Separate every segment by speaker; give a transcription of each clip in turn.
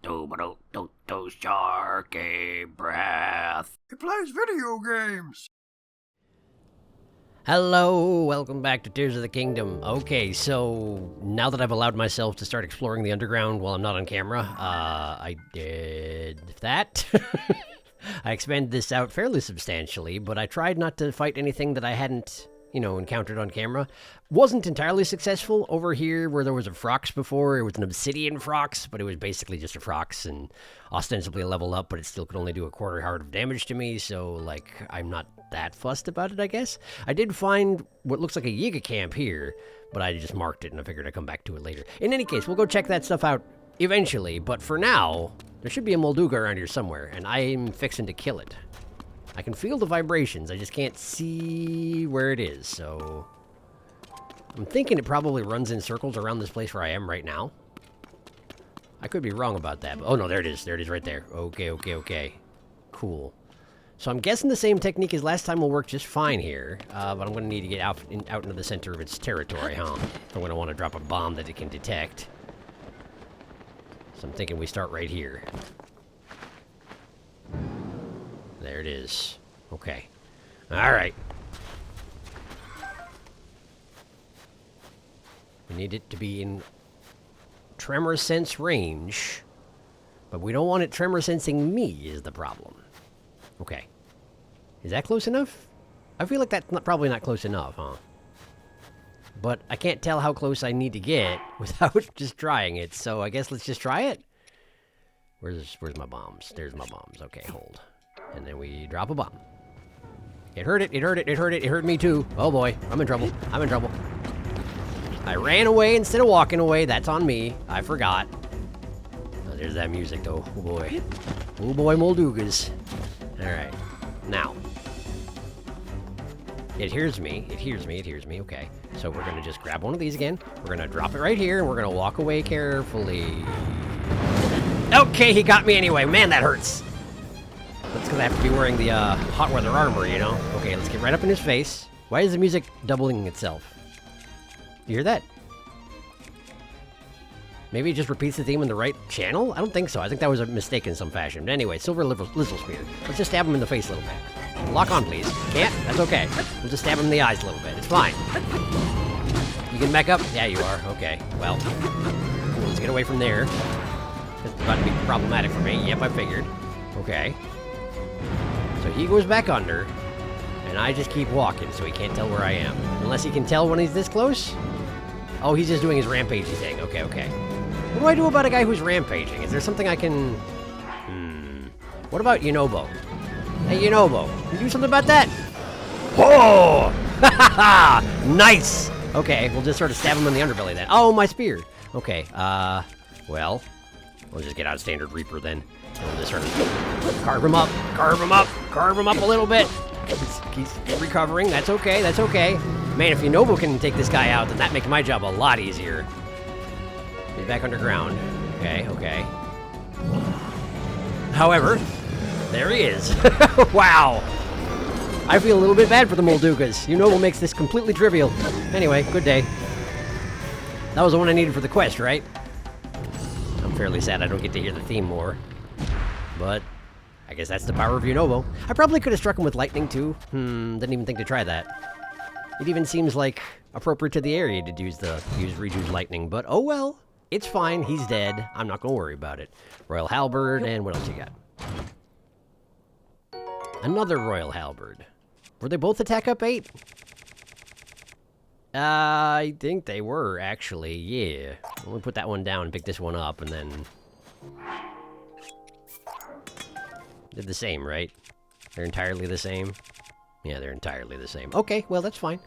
Speaker 1: SharkyBreath.
Speaker 2: He plays video games.
Speaker 3: Hello, welcome back to Tears of the Kingdom. Okay, so now that I've allowed myself to start exploring the underground while I'm not on camera, I did that. I expanded this out fairly substantially, but I tried not to fight anything that I hadn't, encountered on camera. Wasn't entirely successful over here where there was a Frox before. It was an obsidian Frox, but it was basically just a Frox and ostensibly a level up, but it still could only do a quarter heart of damage to me, so, I'm not that fussed about it, I guess. I did find what looks like a Yiga camp here, but I just marked it and I figured I'd come back to it later. In any case, we'll go check that stuff out eventually, but for now, there should be a Molduga around here somewhere, and I'm fixing to kill it. I can feel the vibrations, I just can't see where it is, so... I'm thinking it probably runs in circles around this place where I am right now. I could be wrong about that, but... Oh no, there it is right there. Okay. Cool. So I'm guessing the same technique as last time will work just fine here, but I'm going to need to get out into the center of its territory, huh? If I'm going to want to drop a bomb that it can detect. So I'm thinking we start right here. There it is. Okay. Alright. We need it to be in tremor sense range, but we don't want it tremor sensing me is the problem. Okay. Is that close enough? I feel like that's probably not close enough, huh? But I can't tell how close I need to get without just trying it, so I guess let's just try it. Where's my bombs? There's my bombs. Okay, hold. And then we drop a bomb. It hurt it hurt me too. Oh boy, I'm in trouble. I ran away instead of walking away. That's on me. I forgot. Oh, there's that music though. Oh boy. Oh boy, Moldugas. Alright. Now. It hears me. Okay. So we're gonna just grab one of these again. We're gonna drop it right here, and we're gonna walk away carefully. Okay, he got me anyway. Man, that hurts. That's because I have to be wearing the hot weather armor, Okay, let's get right up in his face. Why is the music doubling itself? You hear that? Maybe it just repeats the theme in the right channel? I don't think so. I think that was a mistake in some fashion. But anyway, Silver Lizzle Spear. Let's just stab him in the face a little bit. Lock on, please. Can't? That's okay. We'll just stab him in the eyes a little bit. It's fine. You getting back up? Yeah, you are. Okay. Well, let's get away from there. It's about to be problematic for me. Yep, I figured. Okay. So he goes back under, and I just keep walking so he can't tell where I am. Unless he can tell when he's this close? Oh, he's just doing his rampagey thing. Okay. What do I do about a guy who's rampaging? Is there something I can... What about Yunobo? Hey, Yunobo, can you do something about that? Oh! Nice! Okay, we'll just sort of stab him in the underbelly then. Oh, my spear! Okay, well, we'll just get out Standard Reaper then. And we'll just sort of carve him up a little bit. He's recovering, that's okay. Man, if Yunobo can take this guy out, then that makes my job a lot easier. He's back underground. Okay. However, there he is. Wow. I feel a little bit bad for the Moldugas. Yunobo makes this completely trivial. Anyway, good day. That was the one I needed for the quest, right? I'm fairly sad I don't get to hear the theme more. But I guess that's the power of Yunobo. I probably could have struck him with lightning too. Didn't even think to try that. It even seems like appropriate to the area to use reduce lightning, but oh well. It's fine, he's dead. I'm not gonna worry about it. Royal Halberd, and what else you got? Another Royal Halberd. Were they both attack up 8? I think they were, actually, yeah. Let me put that one down and pick this one up, and then... They're the same, right? They're entirely the same? Yeah, they're entirely the same. Okay, well, that's fine.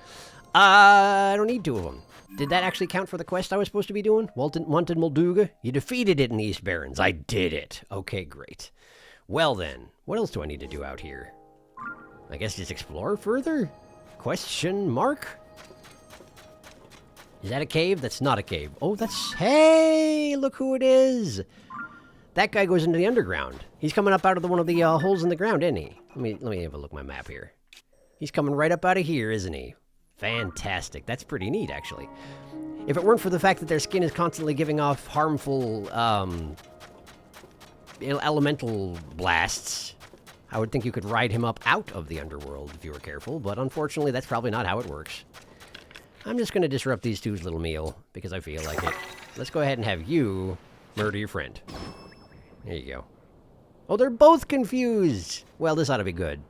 Speaker 3: I don't need 2 of them. Did that actually count for the quest I was supposed to be doing? Wanted Molduga? You defeated it in the East Barrens. I did it. Okay, great. Well then, what else do I need to do out here? I guess just explore further? Question mark? Is that a cave? That's not a cave. Oh, that's... Hey, look who it is! That guy goes into the underground. He's coming up out of one of the holes in the ground, isn't he? Let me have a look at my map here. He's coming right up out of here, isn't he? Fantastic. That's pretty neat, actually. If it weren't for the fact that their skin is constantly giving off harmful, elemental blasts, I would think you could ride him up out of the underworld if you were careful, but unfortunately that's probably not how it works. I'm just going to disrupt these two's little meal, because I feel like it. Let's go ahead and have you murder your friend. There you go. Oh, they're both confused! Well, this ought to be good.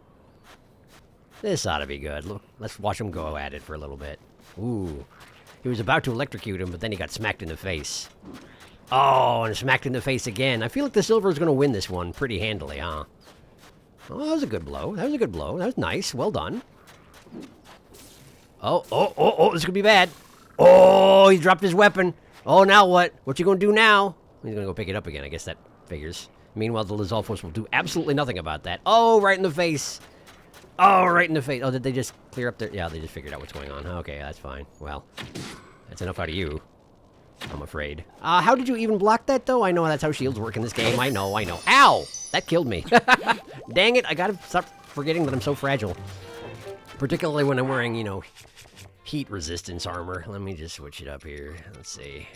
Speaker 3: This ought to be good. Look, let's watch him go at it for a little bit. Ooh. He was about to electrocute him, but then he got smacked in the face. Oh, and smacked in the face again. I feel like the silver is going to win this one pretty handily, huh? Oh, that was a good blow. That was a good blow. That was nice. Well done. Oh, this could be bad. Oh, he dropped his weapon. Oh, now what? What you going to do now? He's going to go pick it up again. I guess that figures. Meanwhile, the Lizalfos will do absolutely nothing about that. Oh, right in the face. Oh, right in the face. Oh, did they just clear up their... Yeah, they just figured out what's going on. Okay, that's fine. Well, that's enough out of you, I'm afraid. How did you even block that, though? I know that's how shields work in this game. I know. Ow! That killed me. Dang it, I gotta stop forgetting that I'm so fragile. Particularly when I'm wearing, you know, heat resistance armor. Let me just switch it up here. Let's see.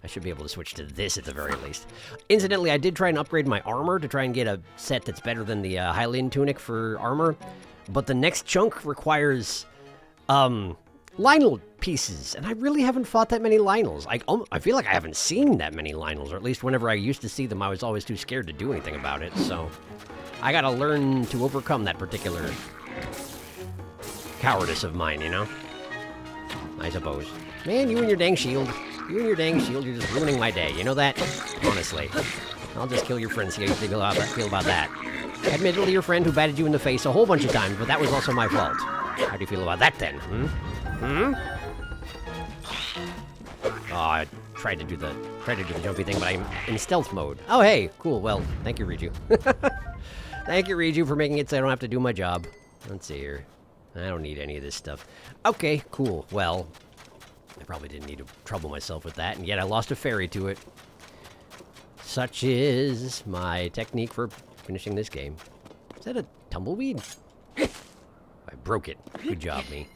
Speaker 3: I should be able to switch to this at the very least. Incidentally, I did try and upgrade my armor to try and get a set that's better than the Hylian tunic for armor. But the next chunk requires Lionel pieces, and I really haven't fought that many Lionels. I feel like I haven't seen that many Lionels, or at least whenever I used to see them, I was always too scared to do anything about it, so I gotta learn to overcome that particular cowardice of mine, you know? I suppose. Man, you and your dang shield. You and your dang shield, you're just ruining my day, you know that? Honestly. I'll just kill your friend, see how you feel about that. Admittedly, your friend who batted you in the face a whole bunch of times, but that was also my fault. How do you feel about that, then? Oh, I tried to do the jumpy thing, but I'm in stealth mode. Oh, hey, cool. Well, thank you, Riju. Thank you, Riju, for making it so I don't have to do my job. Let's see here. I don't need any of this stuff. Okay, cool. Well, I probably didn't need to trouble myself with that, and yet I lost a fairy to it. Such is my technique for finishing this game. Is that a tumbleweed? I broke it. Good job, me.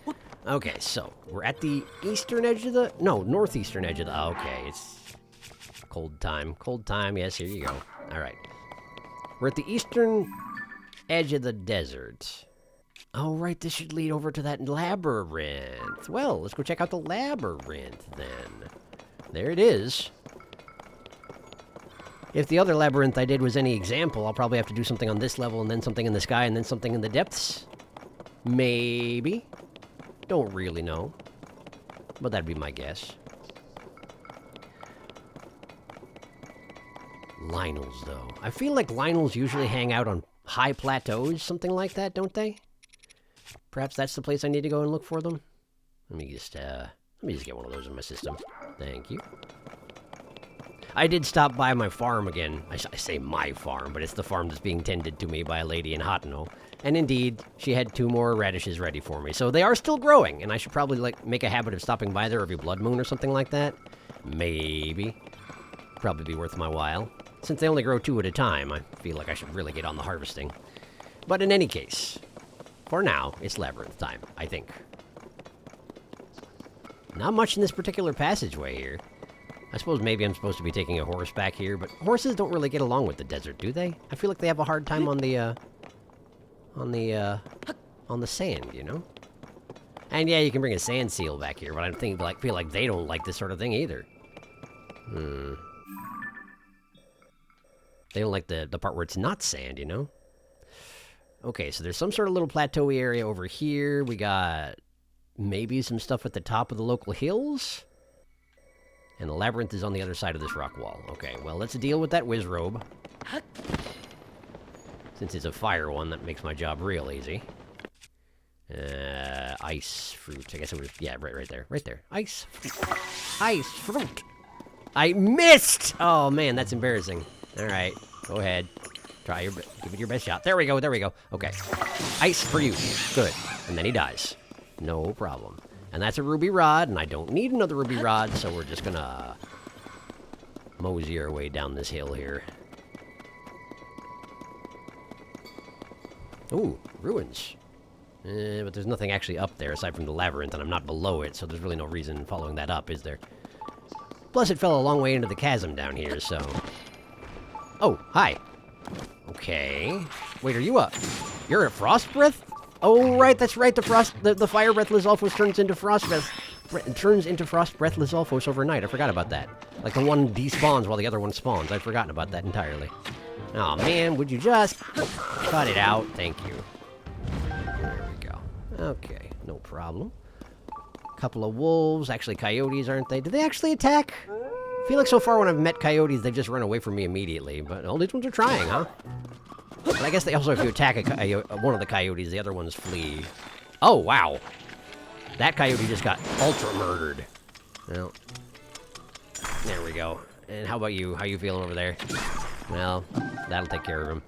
Speaker 3: Okay, so we're at the eastern edge of the... No, northeastern edge of the... Okay, it's cold time. Cold time, yes, here you go. All right. We're at the eastern edge of the desert. Oh, right, this should lead over to that labyrinth. Well, let's go check out the labyrinth, then. There it is. If the other labyrinth I did was any example, I'll probably have to do something on this level, and then something in the sky, and then something in the depths. Maybe. Don't really know. But that'd be my guess. Lionels, though. I feel like Lionels usually hang out on high plateaus, something like that, don't they? Perhaps that's the place I need to go and look for them? Let me just get one of those in my system. Thank you. I did stop by my farm again. I say my farm, but it's the farm that's being tended to me by a lady in Hotno. And indeed, she had 2 more radishes ready for me. So they are still growing, and I should probably make a habit of stopping by there every blood moon or something like that. Maybe. Probably be worth my while. Since they only grow 2 at a time, I feel like I should really get on the harvesting. But in any case, for now, it's labyrinth time, I think. Not much in this particular passageway here. I suppose maybe I'm supposed to be taking a horse back here, but horses don't really get along with the desert, do they? I feel like they have a hard time on the sand, you know? And yeah, you can bring a sand seal back here, but I feel like they don't like this sort of thing either. They don't like the part where it's not sand, you know? Okay, so there's some sort of little plateau-y area over here. We got maybe some stuff at the top of the local hills. And the labyrinth is on the other side of this rock wall. Okay, well, let's deal with that whiz robe. Since it's a fire one, that makes my job real easy. Ice fruit. I guess it was... Yeah, right there. Right there. Ice fruit. Ice fruit. I missed! Oh, man, that's embarrassing. All right, go ahead. Give it your best shot. There we go. Okay. Ice for you. Good. And then he dies. No problem. And that's a ruby rod, and I don't need another ruby rod, so we're just gonna mosey our way down this hill here. Ooh, ruins. But there's nothing actually up there aside from the labyrinth, and I'm not below it, so there's really no reason following that up, is there? Plus, it fell a long way into the chasm down here, so... Oh, hi. Okay. Wait, are you a... You're a frost breath? Oh, right, that's right. The fire breath Lizalfos turns into frost breath. Turns into frost breath Lizalfos overnight. I forgot about that. Like the one despawns while the other one spawns. I'd forgotten about that entirely. Oh man, would you just cut it out? Thank you. There we go. Okay, no problem. Couple of wolves, actually coyotes, aren't they? Do they actually attack? I feel like so far when I've met coyotes, they've just run away from me immediately. But all these ones are trying, huh? But I guess they also, if you attack one of the coyotes, the other ones flee. Oh, wow. That coyote just got ultra murdered. Well, there we go. And how about you? How you feeling over there? Well, that'll take care of him.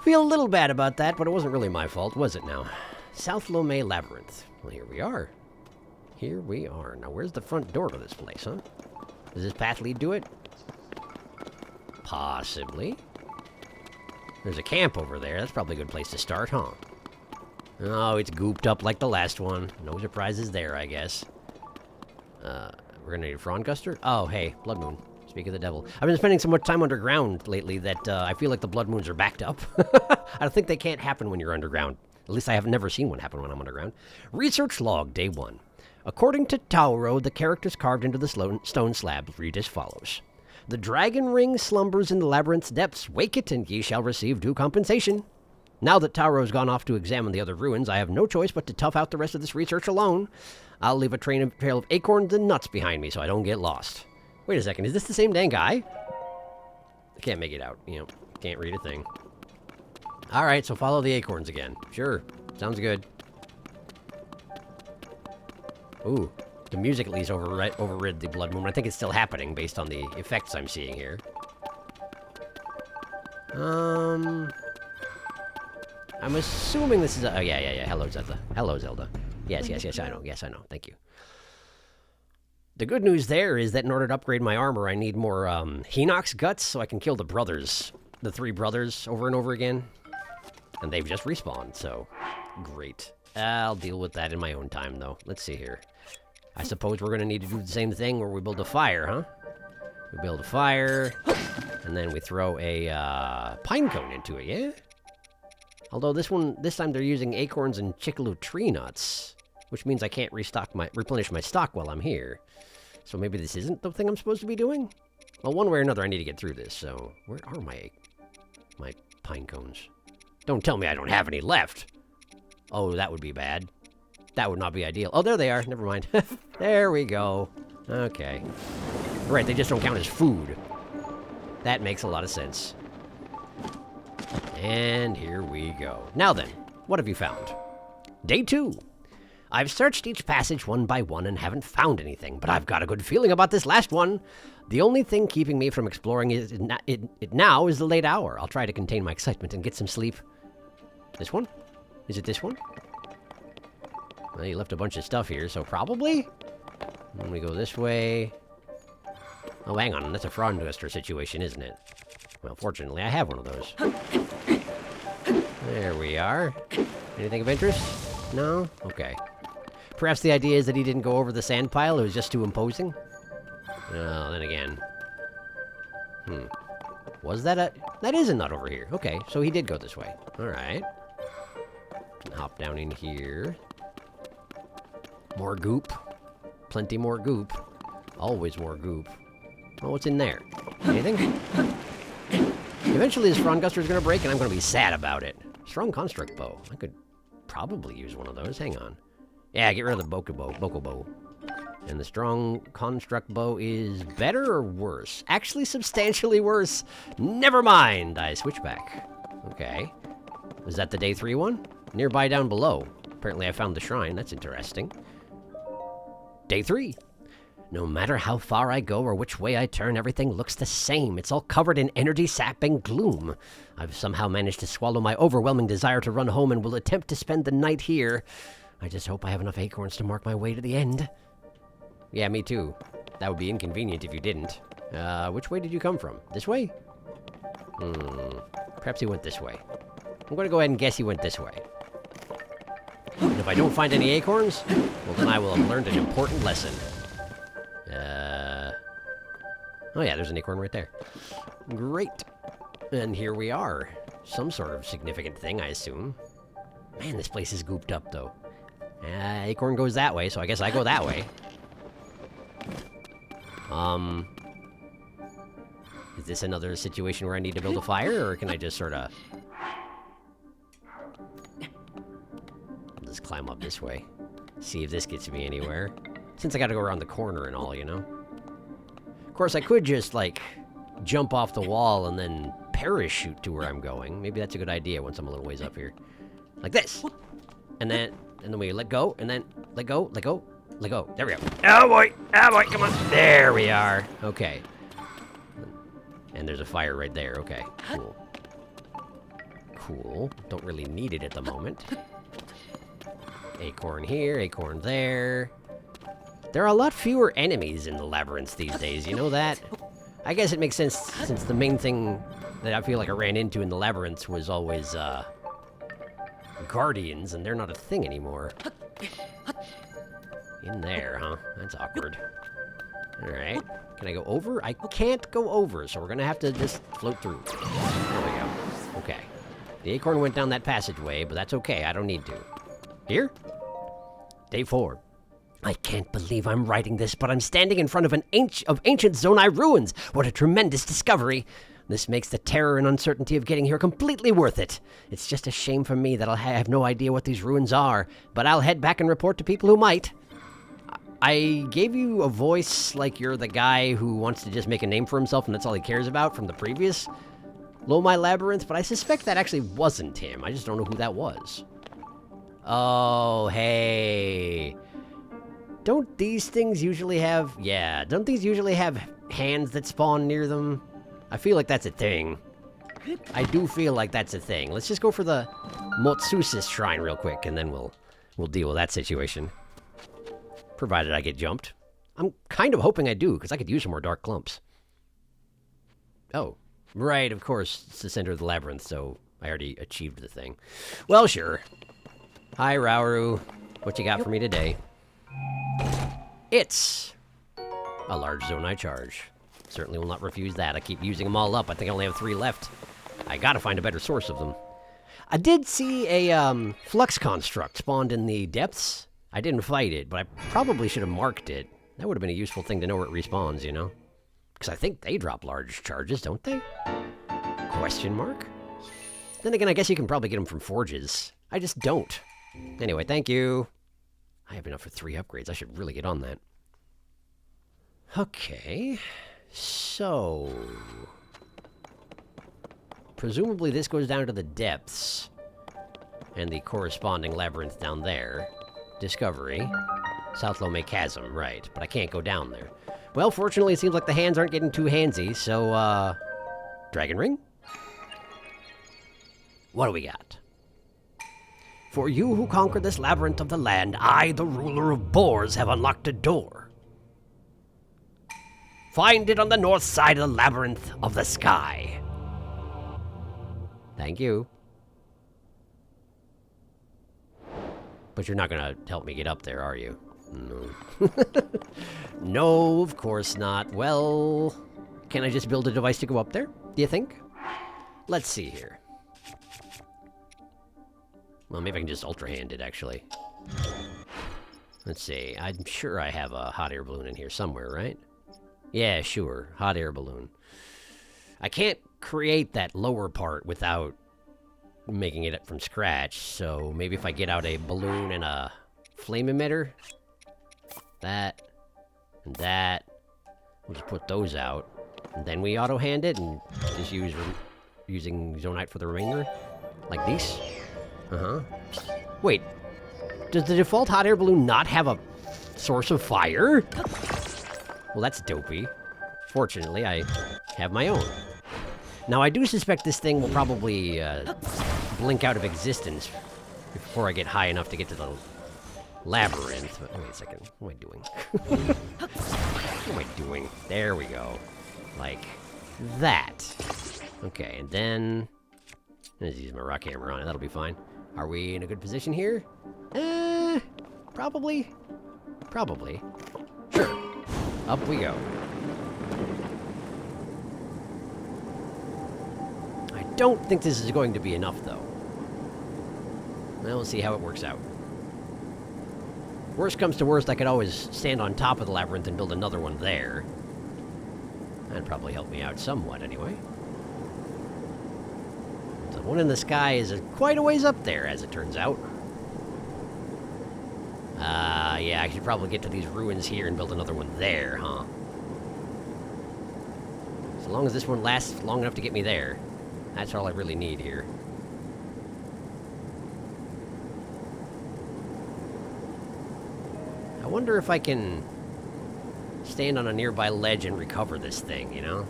Speaker 3: Feel a little bad about that, but it wasn't really my fault, was it now? South Lomé Labyrinth. Well, here we are. Here we are. Now, where's the front door to this place, huh? Does this path lead to it? Possibly. There's a camp over there. That's probably a good place to start, huh? Oh, it's gooped up like the last one. No surprises there, I guess. We're gonna need a Frondguster? Oh, hey, Blood Moon. Speak of the devil. I've been spending so much time underground lately that I feel like the Blood Moons are backed up. I think they can't happen when you're underground. At least I have never seen one happen when I'm underground. Research log, day 1. According to Tauro, the characters carved into the stone slabs read as follows. The dragon ring slumbers in the labyrinth's depths. Wake it, and ye shall receive due compensation. Now that Tauro's gone off to examine the other ruins, I have no choice but to tough out the rest of this research alone. I'll leave a trail of acorns and nuts behind me so I don't get lost. Wait a second, is this the same dang guy? I can't make it out, can't read a thing. Alright, so follow the acorns again. Sure, sounds good. Ooh, the music at least overrid the Blood Moon. I think it's still happening based on the effects I'm seeing here. I'm assuming this is a... Oh, yeah. Hello, Zelda. Hello, Zelda. Yes, I know. Yes, I know. Thank you. The good news there is that in order to upgrade my armor, I need more Hinox guts so I can kill the brothers. The 3 brothers over and over again. And they've just respawned, so great. I'll deal with that in my own time, though. Let's see here. I suppose we're going to need to do the same thing where we build a fire, huh? We build a fire, and then we throw a pine cone into it, yeah? Although this time they're using acorns and chickaloo tree nuts, which means I can't replenish my stock while I'm here. So maybe this isn't the thing I'm supposed to be doing? Well, one way or another, I need to get through this, so where are my pine cones? Don't tell me I don't have any left. Oh, that would be bad. That would not be ideal. Oh, there they are. Never mind. There we go. Okay. Right, they just don't count as food. That makes a lot of sense. And here we go. Now then, what have you found? Day 2. I've searched each passage one by one and haven't found anything, but I've got a good feeling about this last one. The only thing keeping me from exploring it now is the late hour. I'll try to contain my excitement and get some sleep. This one? Is it this one? Well, you left a bunch of stuff here, so probably? Then we go this way. Oh, hang on. That's a Frondguster situation, isn't it? Well, fortunately, I have one of those. There we are. Anything of interest? No? Okay. Perhaps the idea is that he didn't go over the sand pile. It was just too imposing? Well, then again. Was that a... That is a nut over here. Okay, so he did go this way. Alright. Hop down in here. More goop. Plenty more goop. Always more goop. Oh, what's in there? Anything? Eventually this Frondguster is going to break and I'm going to be sad about it. Strong construct bow. I could probably use one of those. Hang on. Yeah, get rid of the boko bow. And the strong construct bow is better or worse? Actually, substantially worse. Never mind. I switch back. Okay. Was that the day 3 one? Nearby down below. Apparently I found the shrine. That's interesting. Day 3. No matter how far I go or which way I turn, everything looks the same. It's all covered in energy-sapping gloom. I've somehow managed to swallow my overwhelming desire to run home and will attempt to spend the night here. I just hope I have enough acorns to mark my way to the end. Yeah, me too. That would be inconvenient if you didn't. Which way did you come from? This way? Perhaps he went this way. I'm going to go ahead and guess he went this way. And if I don't find any acorns, well, then I will have learned an important lesson. Oh yeah, there's an acorn right there. Great. And here we are. Some sort of significant thing, I assume. Man, this place is gooped up, though. Acorn goes that way, so I guess I go that way. Is this another situation where I need to build a fire, or can I just sorta... I'll just climb up this way. See if this gets me anywhere. Since I gotta go around the corner and all, you know? Of course, I could just, like, jump off the wall and then parachute to where I'm going. Maybe that's a good idea once I'm a little ways up here. Like this! And then we let go, and then let go, let go, let go. There we go. Oh boy! Oh boy, come on! There we are! Okay. And there's a fire right there, okay. Cool. Cool. Don't really need it at the moment. Acorn here, acorn there. There are a lot fewer enemies in the labyrinths these days, you know that? I guess it makes sense since the main thing that I feel like I ran into in the labyrinths was always, guardians, and they're not a thing anymore. In there, huh? That's awkward. Alright. Can I go over? I can't go over, so we're gonna have to just float through. There we go. Okay. The acorn went down that passageway, but that's okay. I don't need to. Here? Day 4. I can't believe I'm writing this, but I'm standing in front of ancient Zonai ruins. What a tremendous discovery. This makes the terror and uncertainty of getting here completely worth it. It's just a shame for me that I have no idea what these ruins are, but I'll head back and report to people who might. I gave you a voice like you're the guy who wants to just make a name for himself and that's all he cares about from the previous Lomai Labyrinth, but I suspect that actually wasn't him. I just don't know who that was. Oh, hey. Don't these things usually have... Yeah, don't these usually have hands that spawn near them? I feel like that's a thing. I do feel like that's a thing. Let's just go for the Motsusis Shrine real quick, and then we'll deal with that situation. Provided I get jumped. I'm kind of hoping I do, because I could use some more dark clumps. Oh, right, of course, it's the center of the labyrinth, so I already achieved the thing. Well, sure. Hi, Rauru. What you got for me today? It's a large Zonai charge. Certainly will not refuse that. I keep using them all up. I think I only have 3 left. I gotta find a better source of them. I did see a flux construct spawned in the depths. I didn't fight it, but I probably should have marked it. That would have been a useful thing to know where it respawns, you know? Because I think they drop large charges, don't they? Question mark? Then again, I guess you can probably get them from forges. I just don't. Anyway, thank you. I have enough for 3 upgrades. I should really get on that. Okay. So... presumably this goes down to the depths. And the corresponding labyrinth down there. Discovery. South Lomai Chasm, right. But I can't go down there. Well, fortunately, it seems like the hands aren't getting too handsy, so, Dragon Ring? What do we got? For you who conquer this labyrinth of the land, I, the ruler of boars, have unlocked a door. Find it on the north side of the labyrinth of the sky. Thank you. But you're not gonna help me get up there, are you? No. No, of course not. Well, can I just build a device to go up there, do you think? Let's see here. Well, maybe I can just Ultra Hand it, actually. Let's see. I'm sure I have a hot air balloon in here somewhere, right? Yeah, sure. Hot air balloon. I can't create that lower part without making it from scratch, so maybe if I get out a balloon and a flame emitter, that, and that, we'll just put those out, and then we auto-hand it and just using Zonite for the remainder, like these. Uh-huh. Wait, does the default hot air balloon not have a source of fire? Well, that's dopey. Fortunately, I have my own. Now, I do suspect this thing will probably blink out of existence before I get high enough to get to the labyrinth. But, wait a second. What am I doing? What am I doing? There we go. Like that. Okay, and then... I'm just use my rock hammer on it. That'll be fine. Are we in a good position here? Probably. Probably. Sure. Up we go. don't think this is going to be enough, though. Well, we'll see how it works out. Worst comes to worst, I could always stand on top of the labyrinth and build another one there. That'd probably help me out somewhat, anyway. The one in the sky is quite a ways up there, as it turns out. Yeah, I should probably get to these ruins here and build another one there, huh? So long as this one lasts long enough to get me there, that's all I really need here. I wonder if I can stand on a nearby ledge and recover this thing, you know?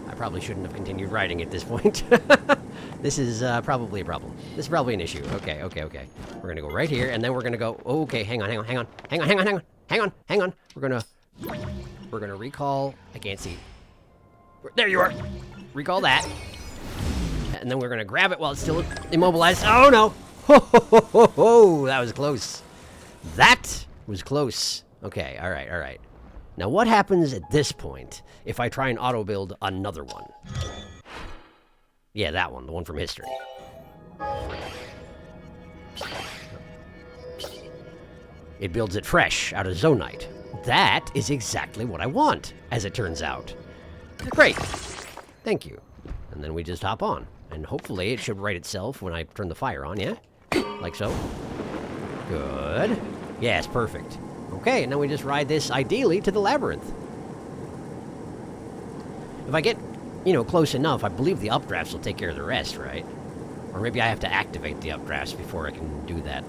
Speaker 3: I probably shouldn't have continued riding at this point. This is probably a problem. This is probably an issue. Okay. We're gonna go right here, and then we're gonna go... Okay, hang on. We're gonna recall... I can't see. There you are! Recall that. And then we're gonna grab it while it's still immobilized. Oh, no! Ho! That was close. That was close. Okay, alright. Now, what happens at this point if I try and auto-build another one? Yeah, that one, the one from history. It builds it fresh out of Zonite. That is exactly what I want, as it turns out. Great. Thank you. And then we just hop on. And hopefully it should right itself when I turn the fire on, yeah? Like so. Good. Yes, perfect. Okay, and then we just ride this, ideally, to the labyrinth. If I get, close enough, I believe the updrafts will take care of the rest, right? Or maybe I have to activate the updrafts before I can do that.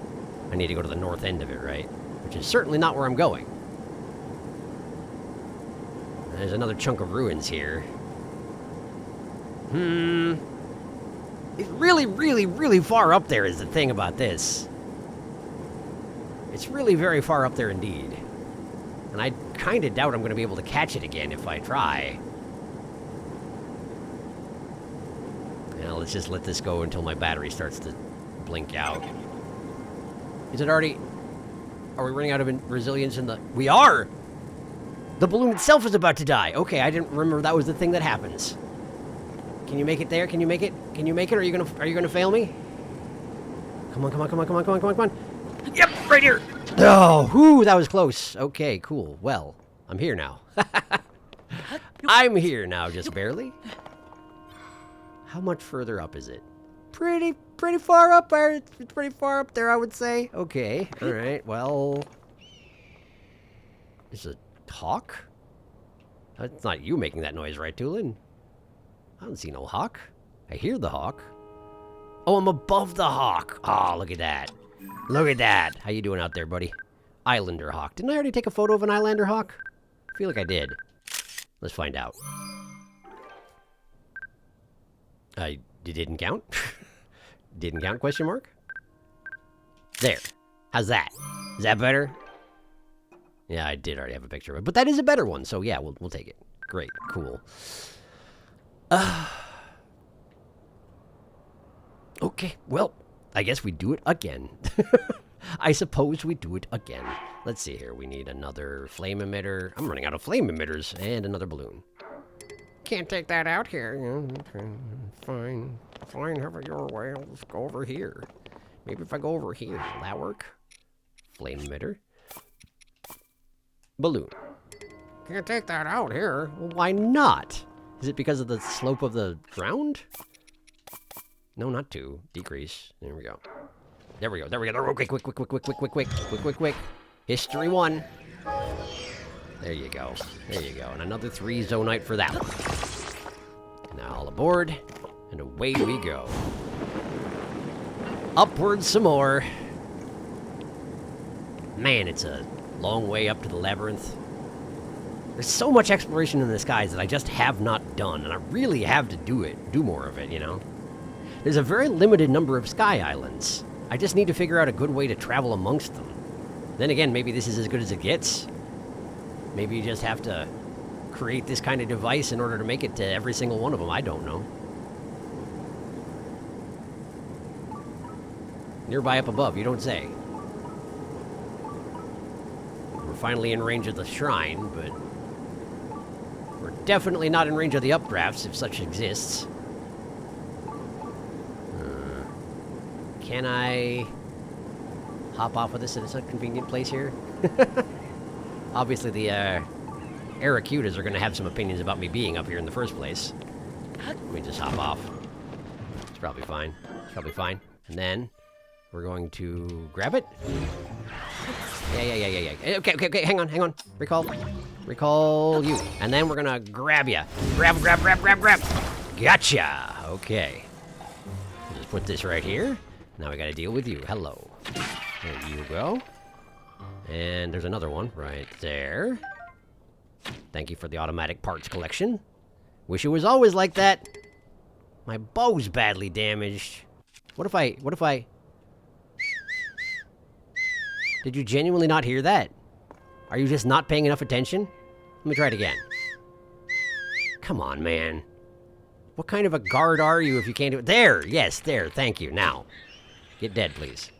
Speaker 3: I need to go to the north end of it, right? Which is certainly not where I'm going. There's another chunk of ruins here. It's really far up there is the thing about this. It's really very far up there indeed. And I kind of doubt I'm going to be able to catch it again if I try. Now, let's just let this go until my battery starts to blink out. Is it already... Are we running out of resilience in the... We are! The balloon itself is about to die. Okay, I didn't remember that was the thing that happens. Can you make it there? Can you make it? Can you make it? Are you gonna fail me? Come on. Yep, right here. Oh, whoo, that was close. Okay, cool. Well, I'm here now. I'm here now, just barely. How much further up is it? Pretty far up there. It's pretty far up there, I would say. Okay, all right. Well, is it hawk? That's not you making that noise, right, Tulin? I don't see no hawk. I hear the hawk. Oh, I'm above the hawk. Oh, look at that. Look at that. How you doing out there, buddy? Islander hawk. Didn't I already take a photo of an Islander hawk? I feel like I did. Let's find out. It didn't count? Didn't count, question mark? There. How's that? Is that better? Yeah, I did already have a picture of it. But that is a better one, so yeah, we'll take it. Great. Cool. Okay, well, I guess we do it again. I suppose we do it again. Let's see here. We need another flame emitter. I'm running out of flame emitters and another balloon. Can't take that out here. Okay, fine, have it your way. I'll just go over here. Maybe if I go over here, will that work? Flame emitter. Balloon. Can't take that out here. Well, why not? Is it because of the slope of the ground? No, not two. Decrease. There we go. There we go. Okay, quick. History 1. There you go. And another 3 Zonite for that one. Now all aboard, and away we go. Upwards some more. Man, it's a long way up to the labyrinth. There's so much exploration in the skies that I just have not done, and I really have to do more of it, you know? There's a very limited number of sky islands. I just need to figure out a good way to travel amongst them. Then again, maybe this is as good as it gets. Maybe you just have to create this kind of device in order to make it to every single one of them. I don't know. Nearby up above, you don't say. We're finally in range of the shrine, but We're definitely not in range of the updrafts, if such exists. Can I hop off of this at a convenient place here? Obviously, the Aracudas are going to have some opinions about me being up here in the first place. Let me just hop off. It's probably fine. It's probably fine. And then we're going to grab it. Yeah. Okay. Hang on. Recall you. And then we're going to grab you. Grab. Gotcha. Okay. Just put this right here. Now we got to deal with you. Hello. There you go. And there's another one right there. Thank you for the automatic parts collection. Wish it was always like that. My bow's badly damaged. What if I... Did you genuinely not hear that? Are you just not paying enough attention? Let me try it again. Come on, man. What kind of a guard are you if you can't do it? There! Yes, there. Thank you. Now, get dead, please.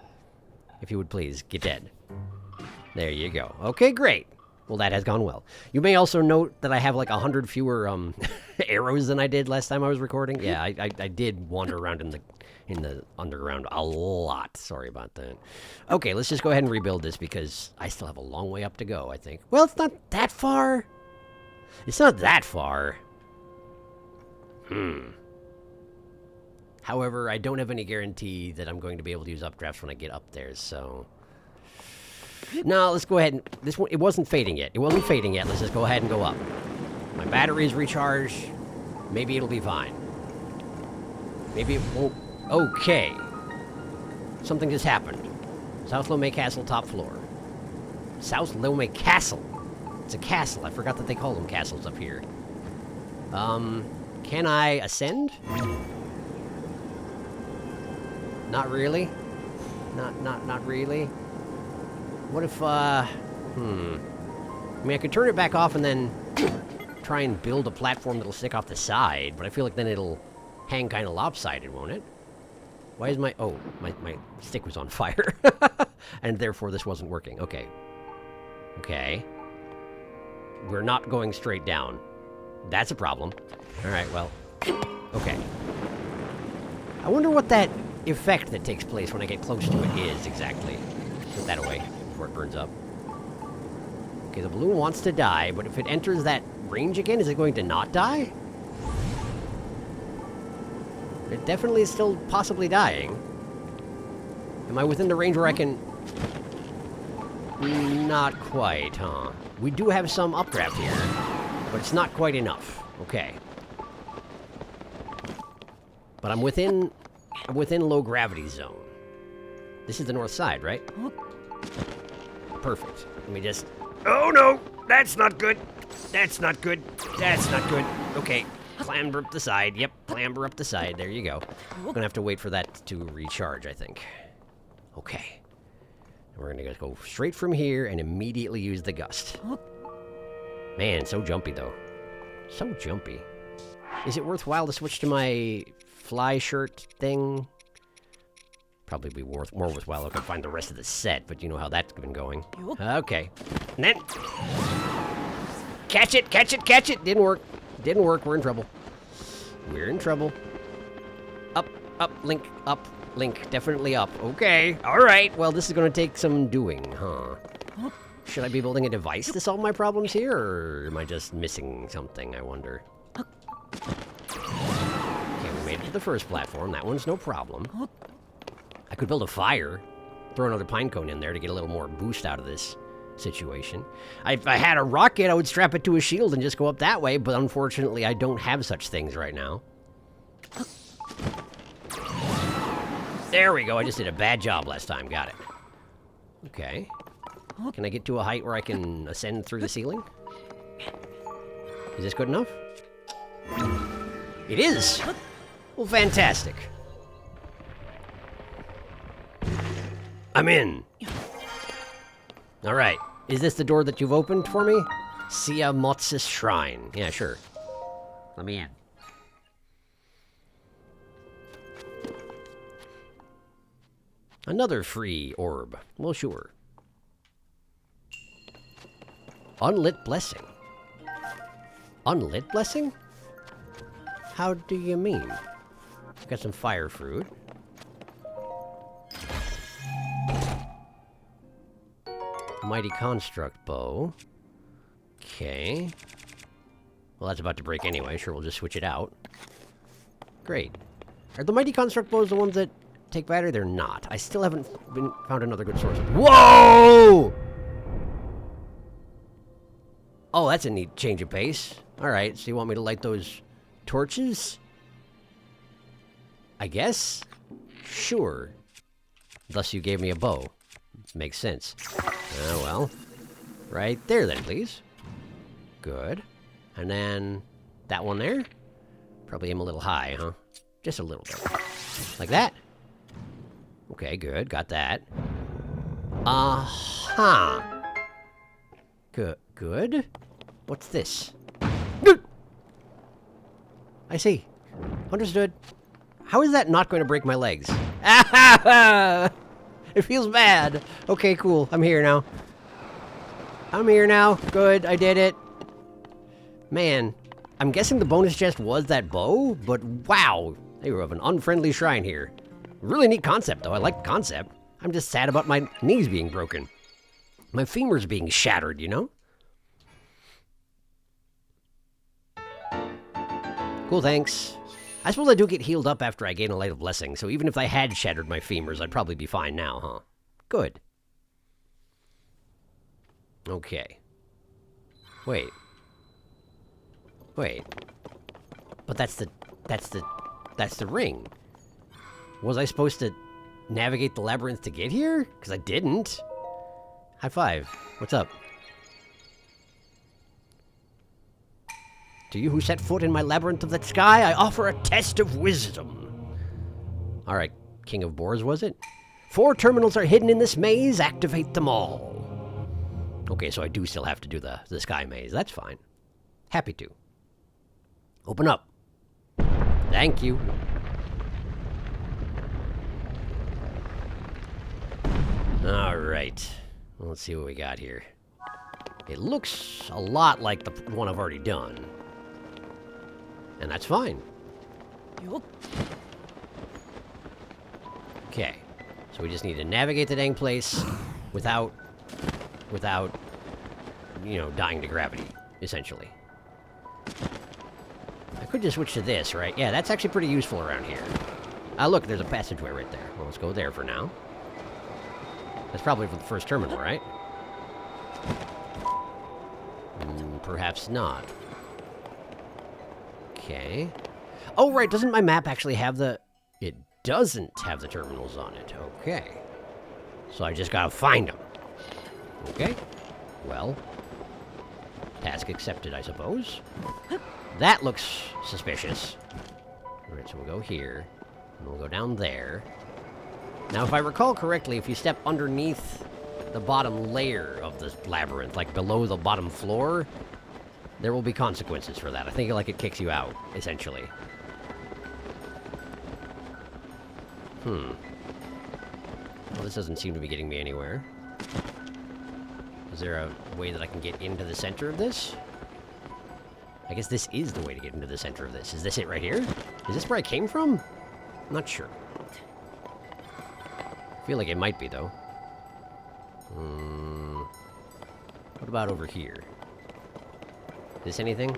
Speaker 3: If you would please, get dead. There you go. Okay, great. Well, that has gone well. You may also note that I have like 100 fewer arrows than I did last time I was recording. Yeah, I did wander around in the underground a lot. Sorry about that. Okay, let's just go ahead and rebuild this because I still have a long way up to go, I think. Well, it's not that far. It's not that far. However, I don't have any guarantee that I'm going to be able to use updrafts when I get up there, so... No, let's go ahead and... This one, it wasn't fading yet. Let's just go ahead and go up. My battery's recharged. Maybe it'll be fine. Maybe it won't... Okay. Something just happened. South Lome Castle, top floor. South Lome Castle. It's a castle. I forgot that they call them castles up here. Can I ascend? Not really. Not really. What if, I mean, I could turn it back off and then try and build a platform that'll stick off the side, but I feel like then it'll hang kind of lopsided, won't it? Why is my... Oh, my stick was on fire. And therefore this wasn't working. Okay. Okay. We're not going straight down. That's a problem. Alright, well... Okay. I wonder what that effect that takes place when I get close to it is, exactly. Put that away before it burns up. Okay, the balloon wants to die, but if it enters that range again, is it going to not die? It definitely is still possibly dying. Am I within the range where I can... Not quite, huh? We do have some updraft here, but it's not quite enough. Okay. But I'm within low gravity zone. This is the north side, right? Perfect. Let me just... Oh no! That's not good! That's not good! That's not good! Okay. Clamber up the side. Yep, clamber up the side. There you go. I'm gonna have to wait for that to recharge, I think. Okay. We're gonna just go straight from here and immediately use the gust. Man, so jumpy though. So jumpy. Is it worthwhile to switch to my fly shirt thing? Probably be more worthwhile if I find the rest of the set, but you know how that's been going. Okay. And then... Catch it! Didn't work. We're in trouble. Up, link. Definitely up. Okay. Alright. Well, this is going to take some doing, huh? Should I be building a device to solve my problems here, or am I just missing something, I wonder? Okay, we made it to the first platform. That one's no problem. I could build a fire. Throw another pine cone in there to get a little more boost out of this situation. If I had a rocket, I would strap it to a shield and just go up that way, but unfortunately, I don't have such things right now. There we go. I just did a bad job last time. Got it. Okay. Can I get to a height where I can ascend through the ceiling? Is this good enough? It is! Well, fantastic. I'm in. All right. Is this the door that you've opened for me? Sia Motsis Shrine. Yeah, sure. Let me in. Another free orb. Well, sure. Unlit Blessing. Unlit blessing? How do you mean? Got some fire fruit. Mighty construct bow. Okay. Well, that's about to break anyway. Sure, we'll just switch it out. Great. Are the mighty construct bows the ones that take battery? They're not. I still haven't found another good source. Whoa! Oh, that's a neat change of pace. Alright, so you want me to light those torches? I guess? Sure. Thus you gave me a bow. Makes sense. Oh, well. Right there then, please. Good. And then that one there? Probably aim a little high, huh? Just a little bit. Like that? Okay, good. Got that. Uh-huh. Good. What's this? I see. Understood. How is that not going to break my legs? It feels bad. Okay, cool. I'm here now. Good, I did it. Man, I'm guessing the bonus chest was that bow, but wow, they were of an unfriendly shrine here. Really neat concept, though. I like the concept. I'm just sad about my knees being broken. My femurs being shattered, you know? Cool, thanks. I suppose I do get healed up after I gain a light of blessing, so even if I had shattered my femurs, I'd probably be fine now, huh? Good. Okay. Wait. But that's the ring. Was I supposed to navigate the labyrinth to get here? Because I didn't. High five. What's up? To you who set foot in my labyrinth of the sky, I offer a test of wisdom. Alright, King of Boars, was it? 4 terminals are hidden in this maze. Activate them all. Okay, so I do still have to do the sky maze. That's fine. Happy to. Open up. Thank you. Alright. Well, let's see what we got here. It looks a lot like the one I've already done. And that's fine. Okay. So we just need to navigate the dang place without, you know, dying to gravity, essentially. I could just switch to this, right? Yeah, that's actually pretty useful around here. Look, there's a passageway right there. Well, let's go there for now. That's probably for the first terminal, right? Perhaps not. Okay. Oh, right, doesn't my map actually have the... It doesn't have the terminals on it. Okay. So I just gotta find them. Okay. Well. Task accepted, I suppose. That looks suspicious. Alright, so we'll go here. And we'll go down there. Now, if I recall correctly, if you step underneath the bottom layer of this labyrinth, like below the bottom floor, there will be consequences for that. I think like it kicks you out, essentially. Well, this doesn't seem to be getting me anywhere. Is there a way that I can get into the center of this? I guess this is the way to get into the center of this. Is this it right here? Is this where I came from? I'm not sure. I feel like it might be, though. What about over here? Is this anything?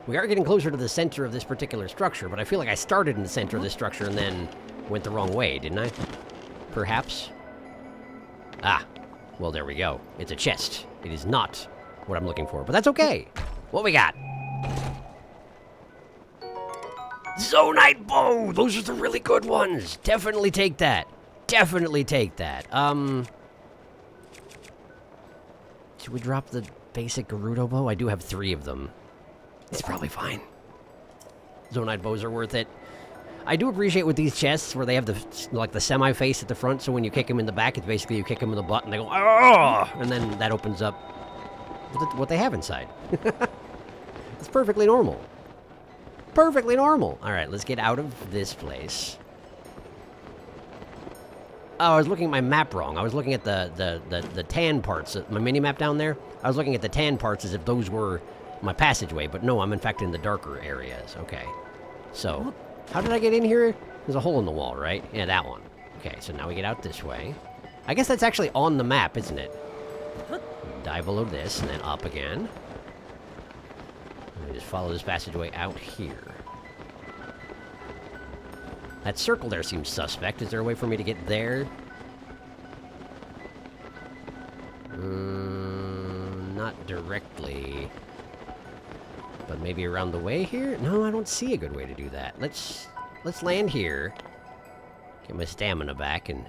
Speaker 3: We are getting closer to the center of this particular structure, but I feel like I started in the center of this structure and then went the wrong way, didn't I? Perhaps? Ah, well, there we go. It's a chest. It is not what I'm looking for, but that's okay. What we got? Zonite bow! Those are the really good ones! Definitely take that. Definitely take that. Should we drop the basic Gerudo bow? I do have 3 of them. It's probably fine. Zonite bows are worth it. I do appreciate with these chests where they have the semi-face at the front, so when you kick them in the back, it's basically you kick them in the butt and they go, oh! And then that opens up what they have inside. It's perfectly normal. Perfectly normal. All right, let's get out of this place. Oh, I was looking at my map wrong. I was looking at the tan parts, my mini-map down there. I was looking at the tan parts as if those were my passageway, but no, I'm in fact in the darker areas. Okay. So, how did I get in here? There's a hole in the wall, right? Yeah, that one. Okay, so now we get out this way. I guess that's actually on the map, isn't it? Dive below this, and then up again. And we just follow this passageway out here. That circle there seems suspect. Is there a way for me to get there? Not directly. But maybe around the way here? No, I don't see a good way to do that. Let's land here. Get my stamina back and...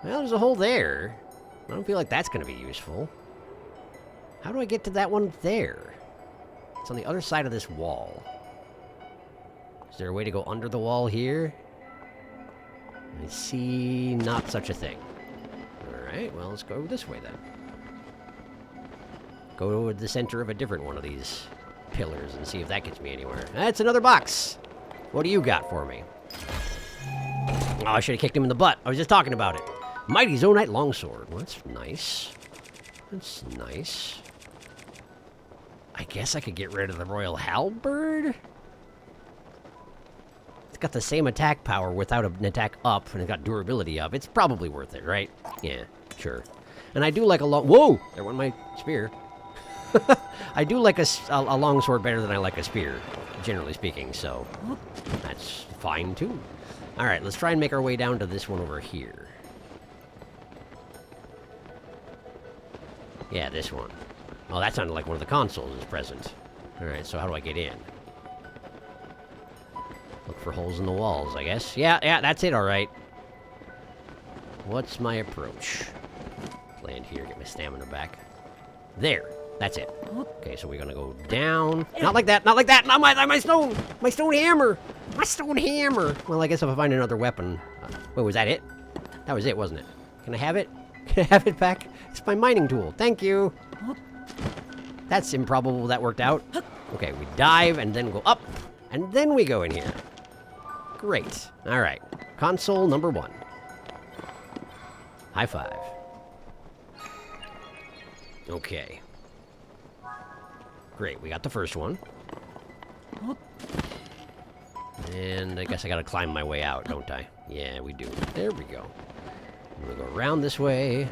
Speaker 3: Well, there's a hole there. I don't feel like that's going to be useful. How do I get to that one there? It's on the other side of this wall. Is there a way to go under the wall here? I see not such a thing. Alright, well, let's go this way then. Go to the center of a different one of these pillars and see if that gets me anywhere. That's another box! What do you got for me? Oh, I should have kicked him in the butt. I was just talking about it. Mighty Zonite Longsword. Well, that's nice. That's nice. I guess I could get rid of the Royal Halberd? It's got the same attack power without an attack up, and it's got durability up. It's probably worth it, right? Yeah, sure. And I do like a long... Whoa! There went my spear. I do like a longsword better than I like a spear, generally speaking, so that's fine, too. Alright, let's try and make our way down to this one over here. Yeah, this one. Oh, that sounded like one of the consoles is present. Alright, so how do I get in? Look for holes in the walls, I guess. Yeah, that's it, alright. What's my approach? Land here, get my stamina back. There, that's it. Okay, so we're gonna go down. Not like that, not like that! Not my stone! My stone hammer! My stone hammer! Well, I guess if I find another weapon... wait, was that it? That was it, wasn't it? Can I have it? Can I have it back? It's my mining tool. Thank you. That's improbable that worked out. Okay, we dive and then go up. And then we go in here. Great. Alright. Console number 1. High five. Okay. Great, we got the first one. And I guess I gotta climb my way out, don't I? Yeah, we do. There we go. I'm gonna go around this way.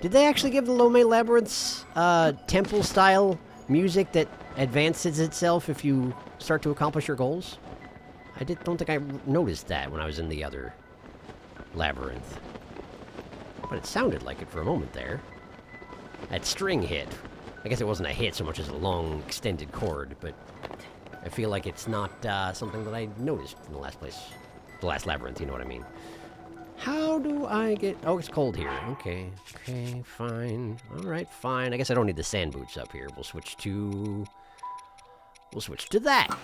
Speaker 3: Did they actually give the Lome Labyrinths temple-style music that advances itself if you start to accomplish your goals? I don't think I noticed that when I was in the other labyrinth. But it sounded like it for a moment there. That string hit. I guess it wasn't a hit so much as a long, extended chord, but I feel like it's not something that I noticed in the last place. The last labyrinth, you know what I mean. How do I get... Oh, it's cold here. Okay, fine. Alright, fine. I guess I don't need the sand boots up here. We'll switch to that.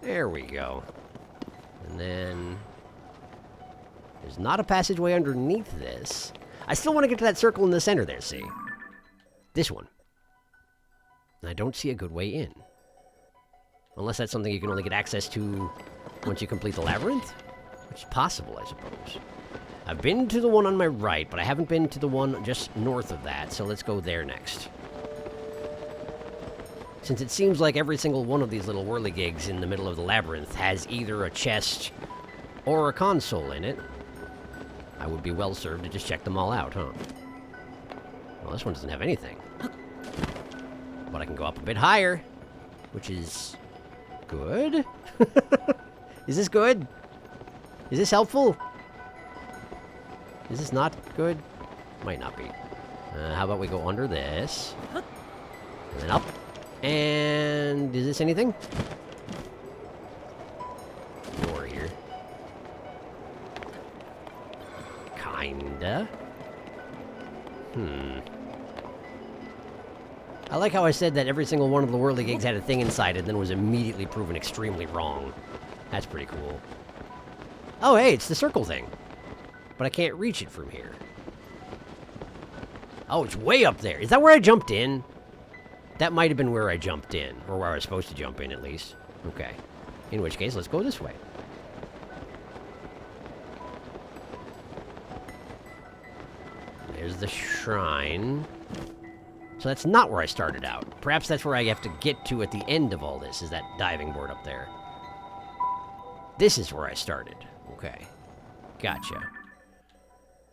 Speaker 3: There we go. And then... There's not a passageway underneath this. I still want to get to that circle in the center there, see? This one. And I don't see a good way in. Unless that's something you can only get access to once you complete the labyrinth? Which is possible, I suppose. I've been to the one on my right, but I haven't been to the one just north of that, so let's go there next. Since it seems like every single one of these little whirligigs in the middle of the labyrinth has either a chest or a console in it, I would be well served to just check them all out, huh? Well, this one doesn't have anything. But I can go up a bit higher, which is good. Is this good? Is this helpful? Is this not good? Might not be. How about we go under this? And then up. And is this anything? Door here. Kinda. I like how I said that every single one of the whirligigs had a thing inside it and then was immediately proven extremely wrong. That's pretty cool. Oh, hey, it's the circle thing. But I can't reach it from here. Oh, it's way up there. Is that where I jumped in? That might have been where I jumped in. Or where I was supposed to jump in, at least. Okay. In which case, let's go this way. There's the shrine. So that's not where I started out. Perhaps that's where I have to get to at the end of all this, is that diving board up there. This is where I started. Okay. Gotcha.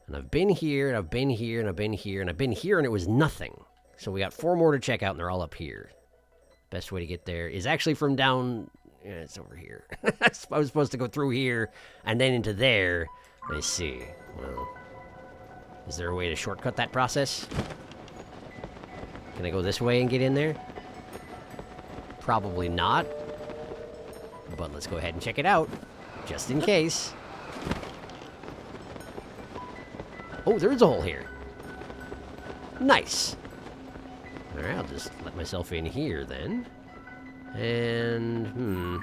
Speaker 3: And I've been here, and I've been here, and I've been here, and I've been here, and it was nothing. So we got 4 more to check out, and they're all up here. Best way to get there is actually from down... Yeah, it's over here. I was supposed to go through here, and then into there. I see. Well, is there a way to shortcut that process? Can I go this way and get in there? Probably not. But let's go ahead and check it out, just in case. Oh, there is a hole here. Nice. Alright, I'll just let myself in here then. And,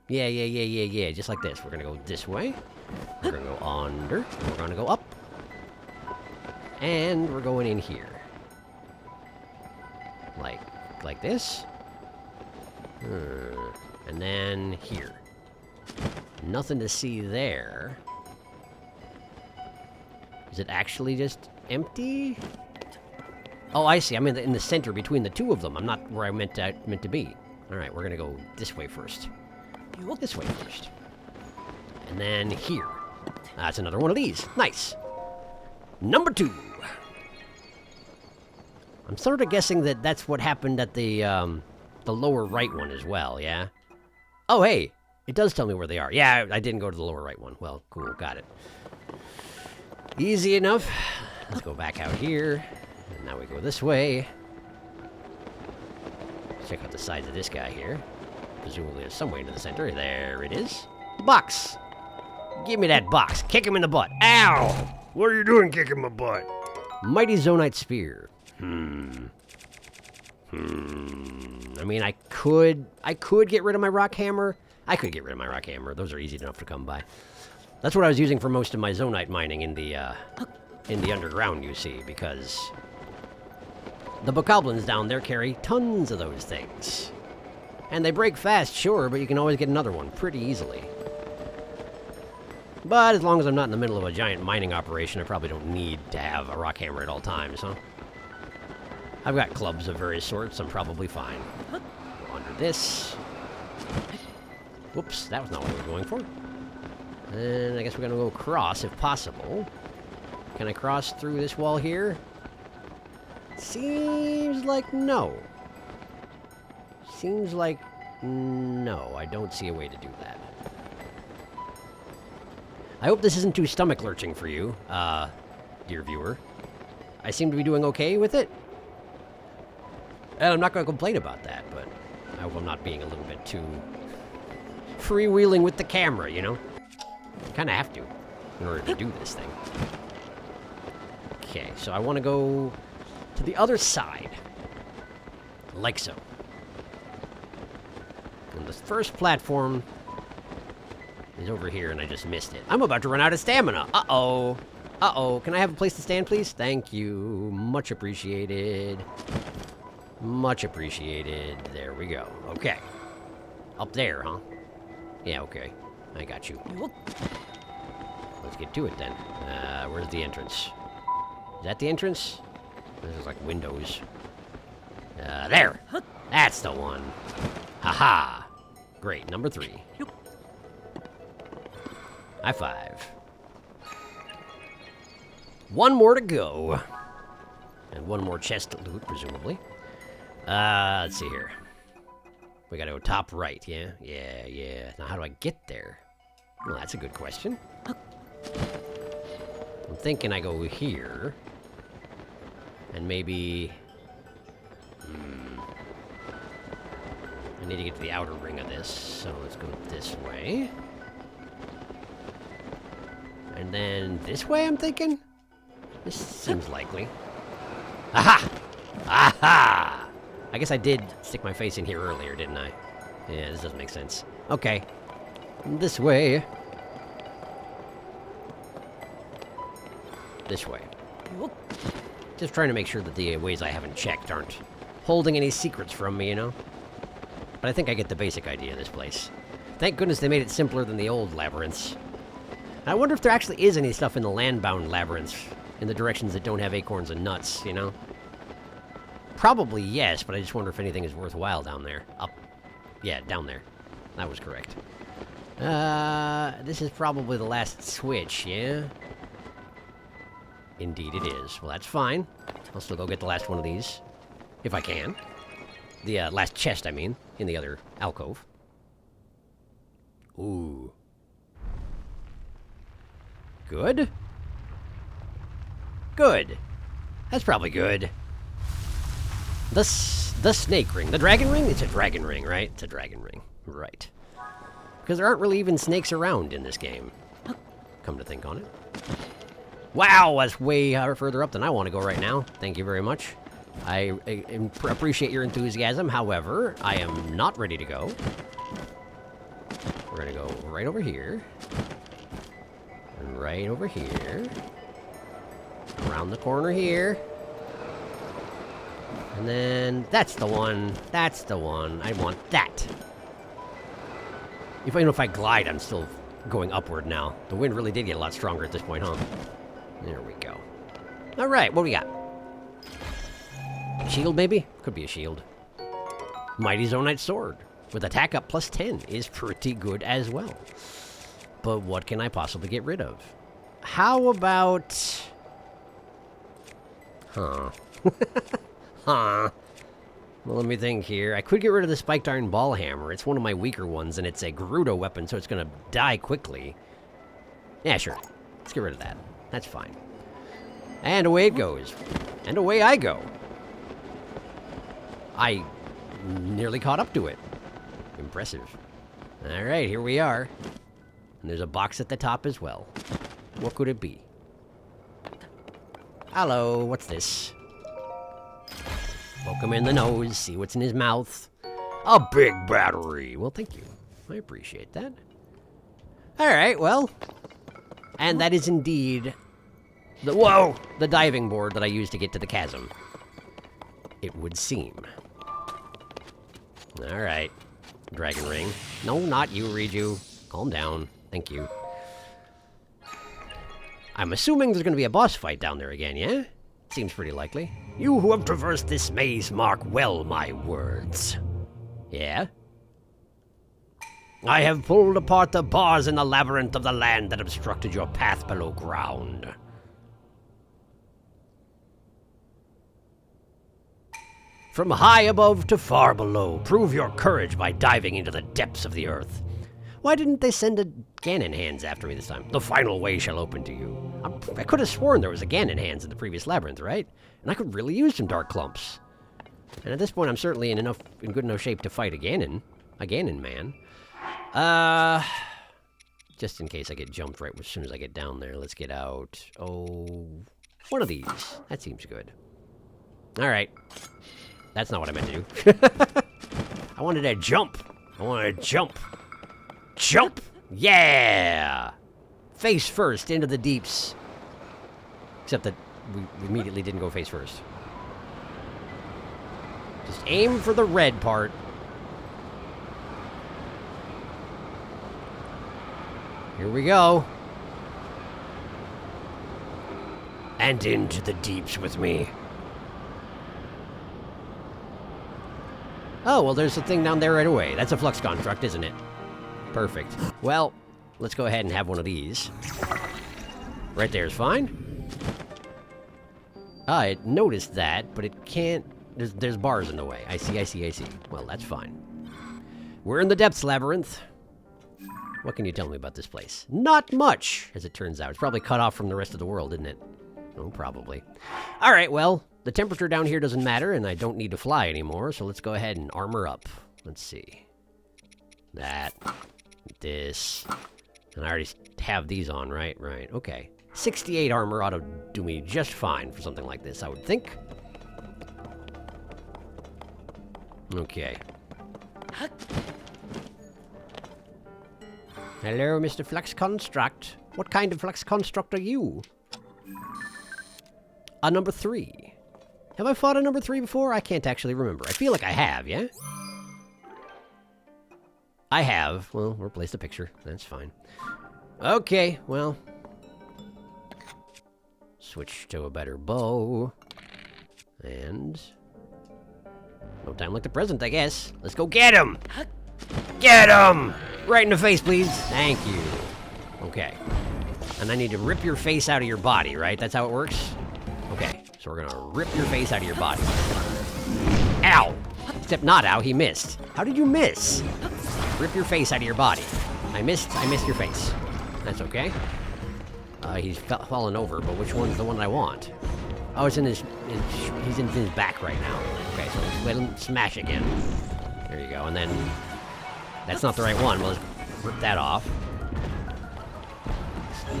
Speaker 3: Yeah, just like this. We're gonna go this way. We're gonna go under. We're gonna go up. And we're going in here. Like this. And then here. Nothing to see there. Is it actually just empty? Oh, I see. I'm in the center between the two of them. I'm not where I meant to be. All right, we're gonna go this way first. This way first. And then here. That's another one of these. Nice. Number 2. I'm sort of guessing that that's what happened at the lower right one as well, yeah? Oh, hey! It does tell me where they are. Yeah, I didn't go to the lower right one. Well, cool, got it. Easy enough. Let's go back out here. And now we go this way. Check out the sides of this guy here. Presumably there's some way into the center. There it is. Box! Give me that box. Kick him in the butt. Ow!
Speaker 2: What are you doing kicking my butt?
Speaker 3: Mighty Zonite Spear. I mean, I could get rid of my rock hammer. I could get rid of my rock hammer. Those are easy enough to come by. That's what I was using for most of my Zonite mining in the underground, you see, because the bokoblins down there carry tons of those things. And they break fast, sure, but you can always get another one pretty easily. But as long as I'm not in the middle of a giant mining operation, I probably don't need to have a rock hammer at all times, huh? I've got clubs of various sorts. I'm probably fine. Go under this. Whoops, that was not what I was going for. And I guess we're going to go across, if possible. Can I cross through this wall here? Seems like no. Seems like no. I don't see a way to do that. I hope this isn't too stomach-lurching for you, dear viewer. I seem to be doing okay with it. And I'm not going to complain about that, but I hope I'm not being a little bit too freewheeling with the camera, you know? Kind of have to in order to do this thing. Okay, so I want to go to the other side. Like so. And the first platform is over here, and I just missed it. I'm about to run out of stamina. Uh-oh. Uh-oh. Can I have a place to stand, please? Thank you. Much appreciated. Much appreciated. There we go. Okay. Up there, huh? Yeah, okay. I got you. Let's get to it, then. Where's the entrance? Is that the entrance? This is like windows. There! That's the one. Haha! Great, number 3. High five. One more to go. And one more chest to loot, presumably. Let's see here. We gotta go top right, yeah? Yeah. Now, how do I get there? Well, that's a good question. I'm thinking I go here. And maybe... I need to get to the outer ring of this, so let's go this way. And then this way, I'm thinking? This seems likely. Aha! Aha! I guess I did stick my face in here earlier, didn't I? Yeah, this doesn't make sense. Okay. This way. This way. Just trying to make sure that the ways I haven't checked aren't holding any secrets from me, you know? But I think I get the basic idea of this place. Thank goodness they made it simpler than the old labyrinths. I wonder if there actually is any stuff in the land-bound labyrinths in the directions that don't have acorns and nuts, you know? Probably yes, but I just wonder if anything is worthwhile down there. Up. Yeah, down there. That was correct. This is probably the last switch, yeah? Indeed it is. Well, that's fine. I'll still go get the last one of these. If I can. The last chest, I mean, in the other alcove. Ooh. Good? Good. That's probably good. The snake ring. The dragon ring? It's a dragon ring, right? It's a dragon ring. Right. Because there aren't really even snakes around in this game. Come to think on it. Wow, that's way further up than I want to go right now. Thank you very much. I appreciate your enthusiasm. However, I am not ready to go. We're going to go right over here. And right over here. Around the corner here. And then, that's the one. That's the one. I want that. Even if I glide, I'm still going upward now. The wind really did get a lot stronger at this point, huh? There we go. Alright, what do we got? Shield, maybe? Could be a shield. Mighty Zonite Sword. With attack up plus 10 is pretty good as well. But what can I possibly get rid of? How about... Huh. Huh. Well, let me think here. I could get rid of the Spiked Iron Ball Hammer. It's one of my weaker ones, and it's a Gerudo weapon, so it's going to die quickly. Yeah, sure. Let's get rid of that. That's fine. And away it goes. And away I go. I nearly caught up to it. Impressive. All right, here we are. And there's a box at the top as well. What could it be? Hello, what's this? Poke him in the nose, see what's in his mouth. A big battery. Well, thank you. I appreciate that. All right, well. And that is indeed the diving board that I used to get to the chasm. It would seem. All right. Dragon ring. No, not you, Riju. Calm down. Thank you. I'm assuming there's going to be a boss fight down there again, yeah? Seems pretty likely. You who have traversed this maze mark well my words. Yeah? I have pulled apart the bars in the labyrinth of the land that obstructed your path below ground. From high above to far below, prove your courage by diving into the depths of the earth. Why didn't they send a Ganon hands after me this time? The final way shall open to you. I could have sworn there was a Ganon hands in the previous labyrinth, right? And I could really use some dark clumps. And at this point, I'm certainly in good enough shape to fight a Ganon-man. Just in case I get jumped right as soon as I get down there, let's get out. Oh, one of these. That seems good. All right. That's not what I meant to do. I wanted to jump. I wanted to jump. Jump! Yeah! Face first into the deeps. Except that we immediately didn't go face first. Just aim for the red part. Here we go. And into the deeps with me. Oh, well, there's a thing down there right away. That's a flux construct, isn't it? Perfect. Well, let's go ahead and have one of these. Right there is fine. I noticed that, but it can't... There's bars in the way. I see. Well, that's fine. We're in the Depths Labyrinth. What can you tell me about this place? Not much, as it turns out. It's probably cut off from the rest of the world, isn't it? Oh, probably. All right, well, the temperature down here doesn't matter, and I don't need to fly anymore, so let's go ahead and armor up. Let's see. That. This. And I already have these on, right? Right, okay. 68 armor ought to do me just fine for something like this, I would think. Okay. Hello, Mr. Flux Construct. What kind of Flux Construct are you? A number 3. Have I fought a number 3 before? I can't actually remember. I feel like I have, yeah? I have. Well, replace the picture. That's fine. Okay, well. Switch to a better bow. And... no time like the present, I guess. Let's go get him! Get him! Right in the face, please. Thank you. Okay. And I need to rip your face out of your body, right? That's how it works? Okay, so we're gonna rip your face out of your body. Ow! Except not ow, he missed. How did you miss? Rip your face out of your body. I missed your face. That's okay. He's fallen over, but which one's the one I want? Oh, it's in he's in his back right now. Okay, so let's let him smash again. There you go, and then... that's not the right one. Well, let's rip that off.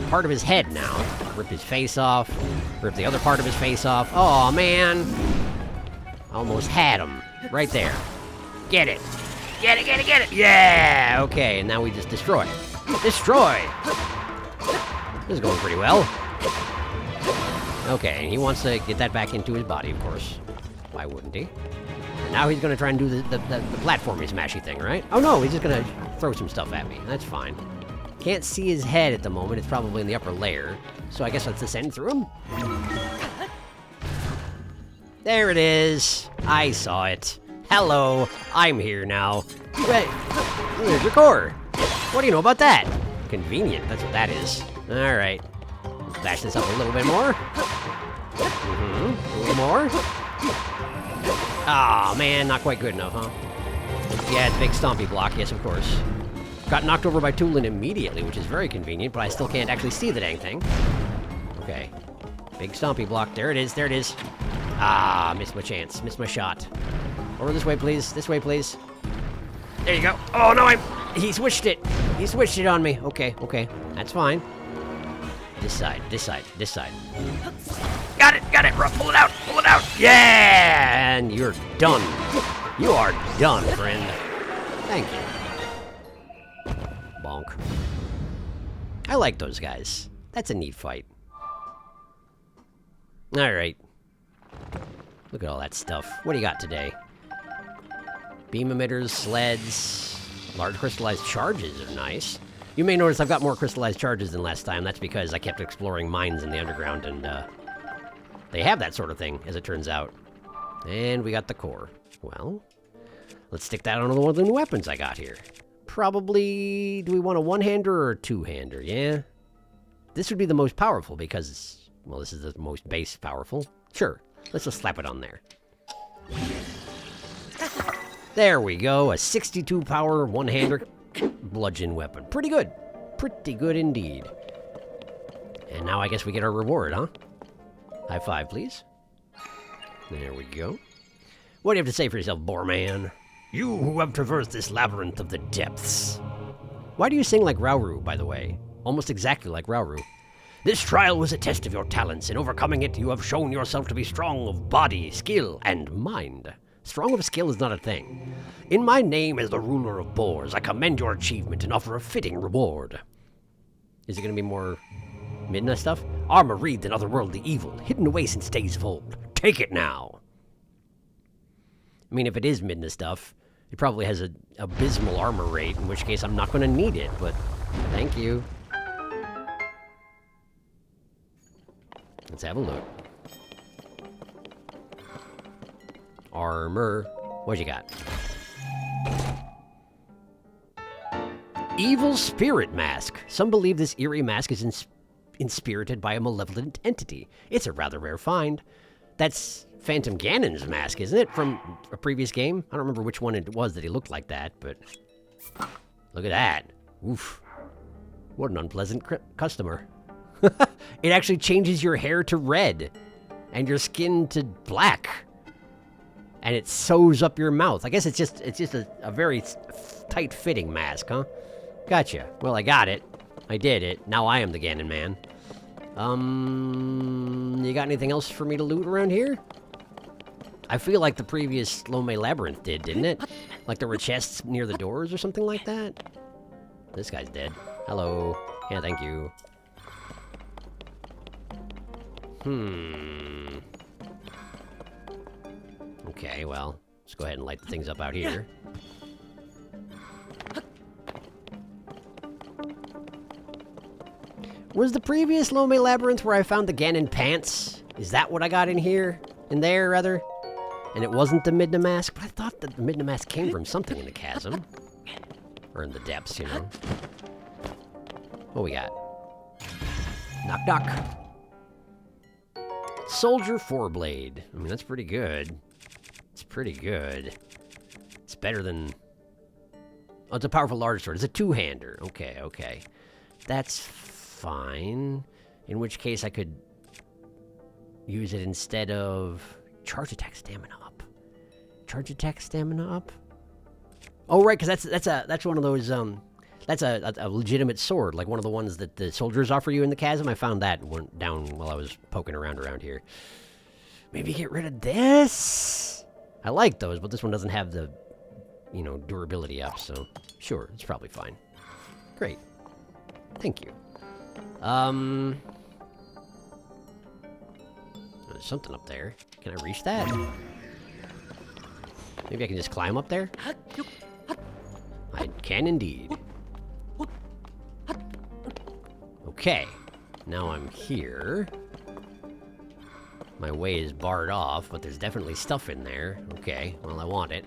Speaker 3: Part of his head now. Rip his face off. Rip the other part of his face off. Oh man! Almost had him. Right there. Get it! Get it, get it, get it! Yeah! Okay, and now we just destroy it. Destroy! This is going pretty well. Okay, and he wants to get that back into his body, of course. Why wouldn't he? And now he's gonna try and do the platformy smashy thing, right? Oh no, he's just gonna throw some stuff at me. That's fine. Can't see his head at the moment. It's probably in the upper layer. So I guess let's descend through him. There it is. I saw it. Hello, I'm here now. Wait, there's your core. What do you know about that? Convenient, that's what that is. All right. Bash this up a little bit more. A little more. Ah, man, not quite good enough, huh? Yeah, it's big stompy block, yes, of course. Got knocked over by Tulin immediately, which is very convenient, but I still can't actually see the dang thing. Okay. Big stompy block. There it is, there it is. Ah, missed my chance, missed my shot. Over this way, please. This way, please. There you go. Oh, no, he switched it. He switched it on me. Okay, okay. That's fine. This side, this side, this side. Got it, got it. Pull it out, pull it out. Yeah! And you're done. You are done, friend. Thank you. Bonk. I like those guys. That's a neat fight. All right. Look at all that stuff. What do you got today? Beam emitters, sleds, large crystallized charges are nice. You may notice I've got more crystallized charges than last time. That's because I kept exploring mines in the underground, and they have that sort of thing, as it turns out. And we got the core. Well, let's stick that on one of the new weapons I got here. Probably, do we want a one-hander or a two-hander, yeah? This would be the most powerful because, well, this is the most base powerful. Sure, let's just slap it on there. There we go, a 62 power one-hander bludgeon weapon. Pretty good. Pretty good indeed. And now I guess we get our reward, huh? High five, please. There we go. What do you have to say for yourself, Boreman?
Speaker 2: You who have traversed this labyrinth of the depths.
Speaker 3: Why do you sing like Rauru, by the way? Almost exactly like Rauru.
Speaker 2: This trial was a test of your talents. In overcoming it, you have shown yourself to be strong of body, skill, and mind.
Speaker 3: Strong of skill is not a thing.
Speaker 2: In my name as the ruler of boars, I commend your achievement and offer a fitting reward.
Speaker 3: Is it going to be more Midna stuff?
Speaker 2: Armor wreathed in otherworldly evil, hidden away since days of old. Take it now.
Speaker 3: I mean, if it is Midna stuff, it probably has an abysmal armor rate, in which case I'm not going to need it, but thank you. Let's have a look. Armor. What you got? Evil Spirit Mask. Some believe this eerie mask is inspirited by a malevolent entity. It's a rather rare find. That's Phantom Ganon's mask, isn't it? From a previous game? I don't remember which one it was that he looked like that, but... look at that. Oof. What an unpleasant customer. It actually changes your hair to red. And your skin to black. And it sews up your mouth. I guess it's just a very tight-fitting mask, huh? Gotcha. Well, I got it. I did it. Now I am the Ganon-man. You got anything else for me to loot around here? I feel like the previous Lome Labyrinth didn't it? Like there were chests near the doors or something like that? This guy's dead. Hello. Yeah, thank you. Okay, well, let's go ahead and light the things up out here. Was the previous Lome Labyrinth where I found the Ganon pants? Is that what I got in here? In there, rather? And it wasn't the Midna Mask? But I thought that the Midna Mask came from something in the chasm. Or in the depths, you know. What we got? Knock, knock. Soldier Fourblade. I mean, that's pretty good. It's pretty good. It's better than... Oh, it's a powerful large sword. It's a two-hander. Okay, okay. That's fine. In which case I could use it instead of charge attack stamina up. Charge attack stamina up? Oh, right, because that's one of those, that's a legitimate sword, like one of the ones that the soldiers offer you in the chasm. I found that went down while I was poking around here. Maybe get rid of this? I like those, but this one doesn't have the, you know, durability up, so sure, it's probably fine. Great. Thank you. There's something up there. Can I reach that? Maybe I can just climb up there? I can indeed. Okay. Now I'm here. My way is barred off, but there's definitely stuff in there. Okay, well, I want it.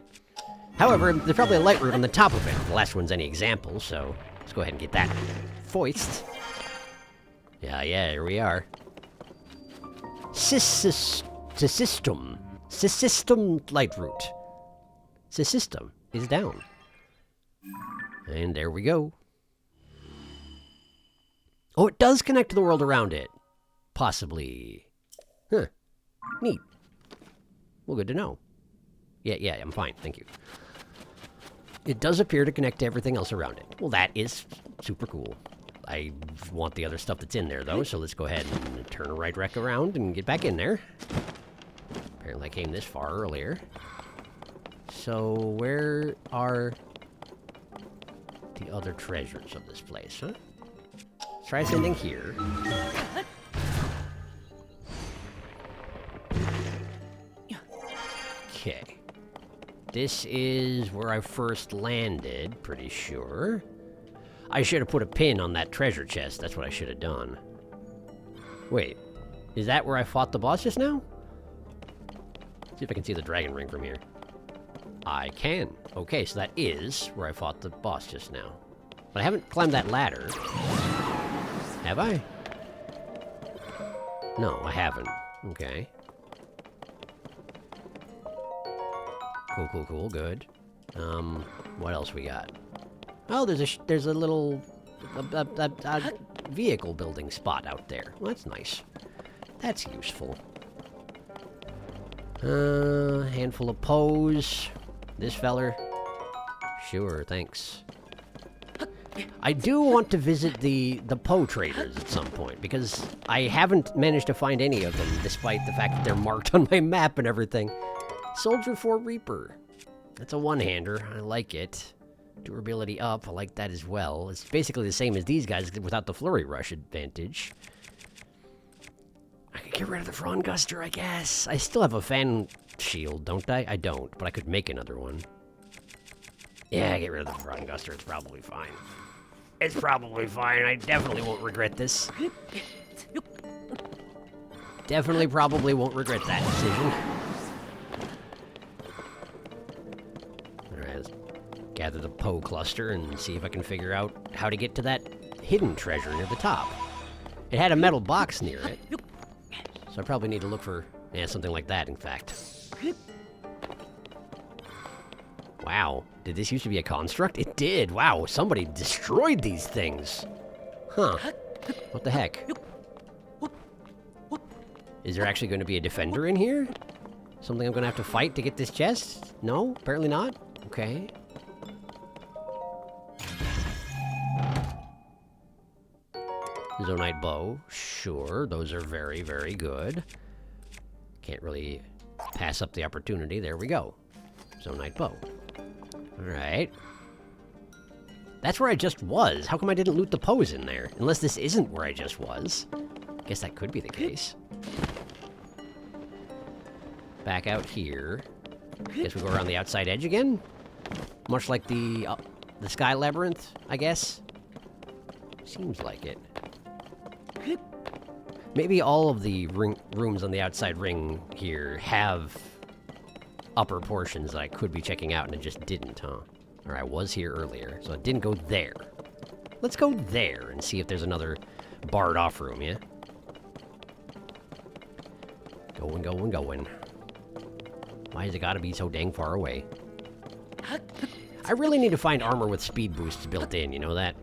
Speaker 3: However, there's probably a light root on the top of it. The last one's any example, so let's go ahead and get that foist. Yeah, here we are. System light root. System is down. And there we go. Oh, it does connect to the world around it. Possibly. Huh. Neat. Well, good to know. Yeah, I'm fine. Thank you. It does appear to connect to everything else around it. Well, that is super cool. I want the other stuff that's in there, though, so let's go ahead and turn a right rec around and get back in there. Apparently I came this far earlier. So, where are the other treasures of this place, huh? Let's try ascending here. Okay. This is where I first landed, pretty sure. I should have put a pin on that treasure chest. That's what I should have done. Wait. Is that where I fought the boss just now? See if I can see the dragon ring from here. I can. Okay, so that is where I fought the boss just now. But I haven't climbed that ladder. Have I? No, I haven't. Okay. Cool, good. What else we got? Oh, there's a little vehicle building spot out there. Well, that's nice. That's useful. Handful of Poes. This feller. Sure, thanks. I do want to visit the Poe traders at some point, because I haven't managed to find any of them, despite the fact that they're marked on my map and everything. Soldier 4 Reaper. That's a one-hander. I like it. Durability up. I like that as well. It's basically the same as these guys without the Flurry Rush advantage. I could get rid of the Fronguster, I guess. I still have a fan shield, don't I? I don't, but I could make another one. Yeah, get rid of the Fronguster. It's probably fine. It's probably fine. I definitely won't regret this. Definitely probably won't regret that decision. Alright, let's gather the Poe cluster and see if I can figure out how to get to that hidden treasure near the top. It had a metal box near it, so I probably need to look for, something like that, in fact. Wow, did this used to be a construct? It did! Wow, somebody destroyed these things! Huh. What the heck? Is there actually going to be a defender in here? Something I'm going to have to fight to get this chest? No? Apparently not? Okay. Zonite bow. Sure, those are very, very good. Can't really pass up the opportunity. There we go. Zonite bow. Alright. That's where I just was. How come I didn't loot the Poes in there? Unless this isn't where I just was. Guess that could be the case. Back out here. Guess we go around the outside edge again? Much like the Sky Labyrinth, I guess? Seems like it. Maybe all of the rooms on the outside ring here have upper portions that I could be checking out, and it just didn't, huh? Or I was here earlier, so it didn't go there. Let's go there and see if there's another barred off room, yeah? Going, going, going. Why has it gotta be so dang far away? I really need to find armor with speed boosts built in, you know that?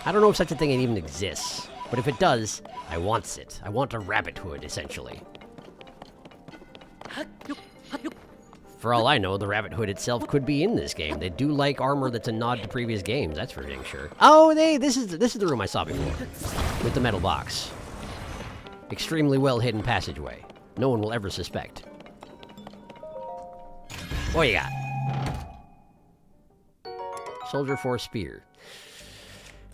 Speaker 3: I don't know if such a thing even exists, but if it does, I wants it. I want a rabbit hood, essentially. For all I know, the rabbit hood itself could be in this game. They do like armor that's a nod to previous games, that's for dang sure. Oh, this is the room I saw before, with the metal box. Extremely well-hidden passageway. No one will ever suspect. What you got? Soldier 4 spear.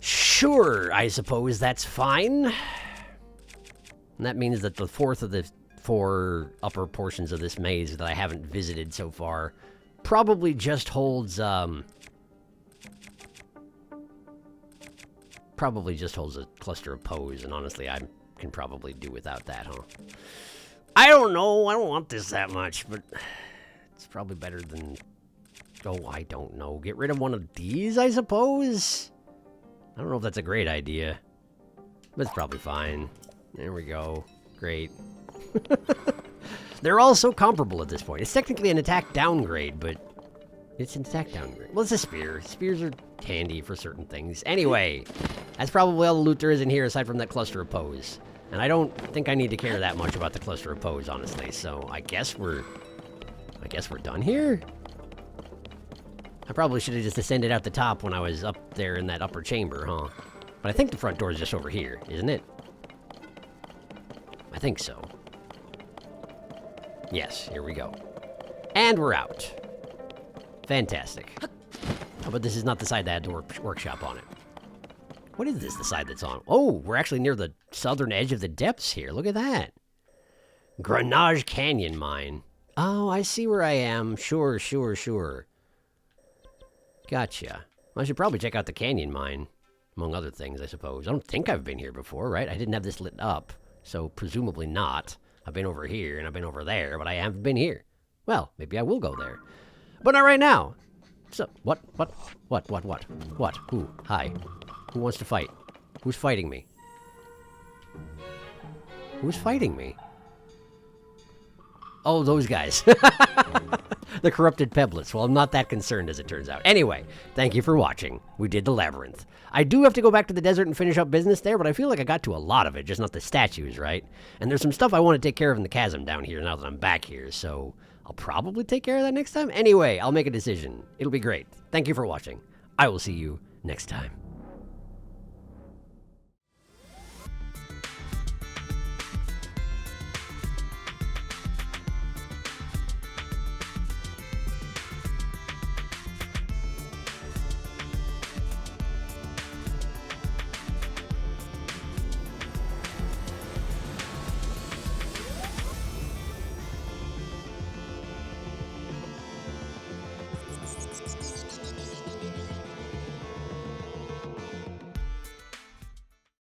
Speaker 3: Sure, I suppose that's fine. And that means that the fourth of the 4 upper portions of this maze that I haven't visited so far probably just holds, a cluster of Poes, and honestly, I can probably do without that, huh? I don't know, I don't want this that much, but it's probably better than... Oh, I don't know. Get rid of one of these, I suppose? I don't know if that's a great idea. But it's probably fine. There we go. Great. They're all so comparable at this point. It's technically an attack downgrade, but... It's an attack downgrade. Well, it's a spear. Spears are handy for certain things. Anyway, that's probably all the loot there is in here, aside from that cluster of Poes. And I don't think I need to care that much about the cluster of Poes, honestly. So I guess we're done here? I probably should have just ascended out the top when I was up there in that upper chamber, huh? But I think the front door is just over here, isn't it? I think so. Yes, here we go. And we're out. Fantastic. Oh, but this is not the side that had the workshop on it. What is this, the side that's on? Oh, we're actually near the southern edge of the depths here. Look at that. Grenage Canyon Mine. Oh, I see where I am. Sure. Gotcha. Well, I should probably check out the canyon mine, among other things, I suppose. I don't think I've been here before, right? I didn't have this lit up, so presumably not. I've been over here, and I've been over there, but I haven't been here. Well, maybe I will go there. But not right now. So, what? Who? Hi. Who wants to fight? Who's fighting me? Who's fighting me? Oh, those guys. The corrupted Peblets. Well, I'm not that concerned, as it turns out. Anyway, thank you for watching. We did the labyrinth. I do have to go back to the desert and finish up business there, but I feel like I got to a lot of it, just not the statues, right? And there's some stuff I want to take care of in the chasm down here now that I'm back here, so I'll probably take care of that next time. Anyway, I'll make a decision. It'll be great. Thank you for watching. I will see you next time.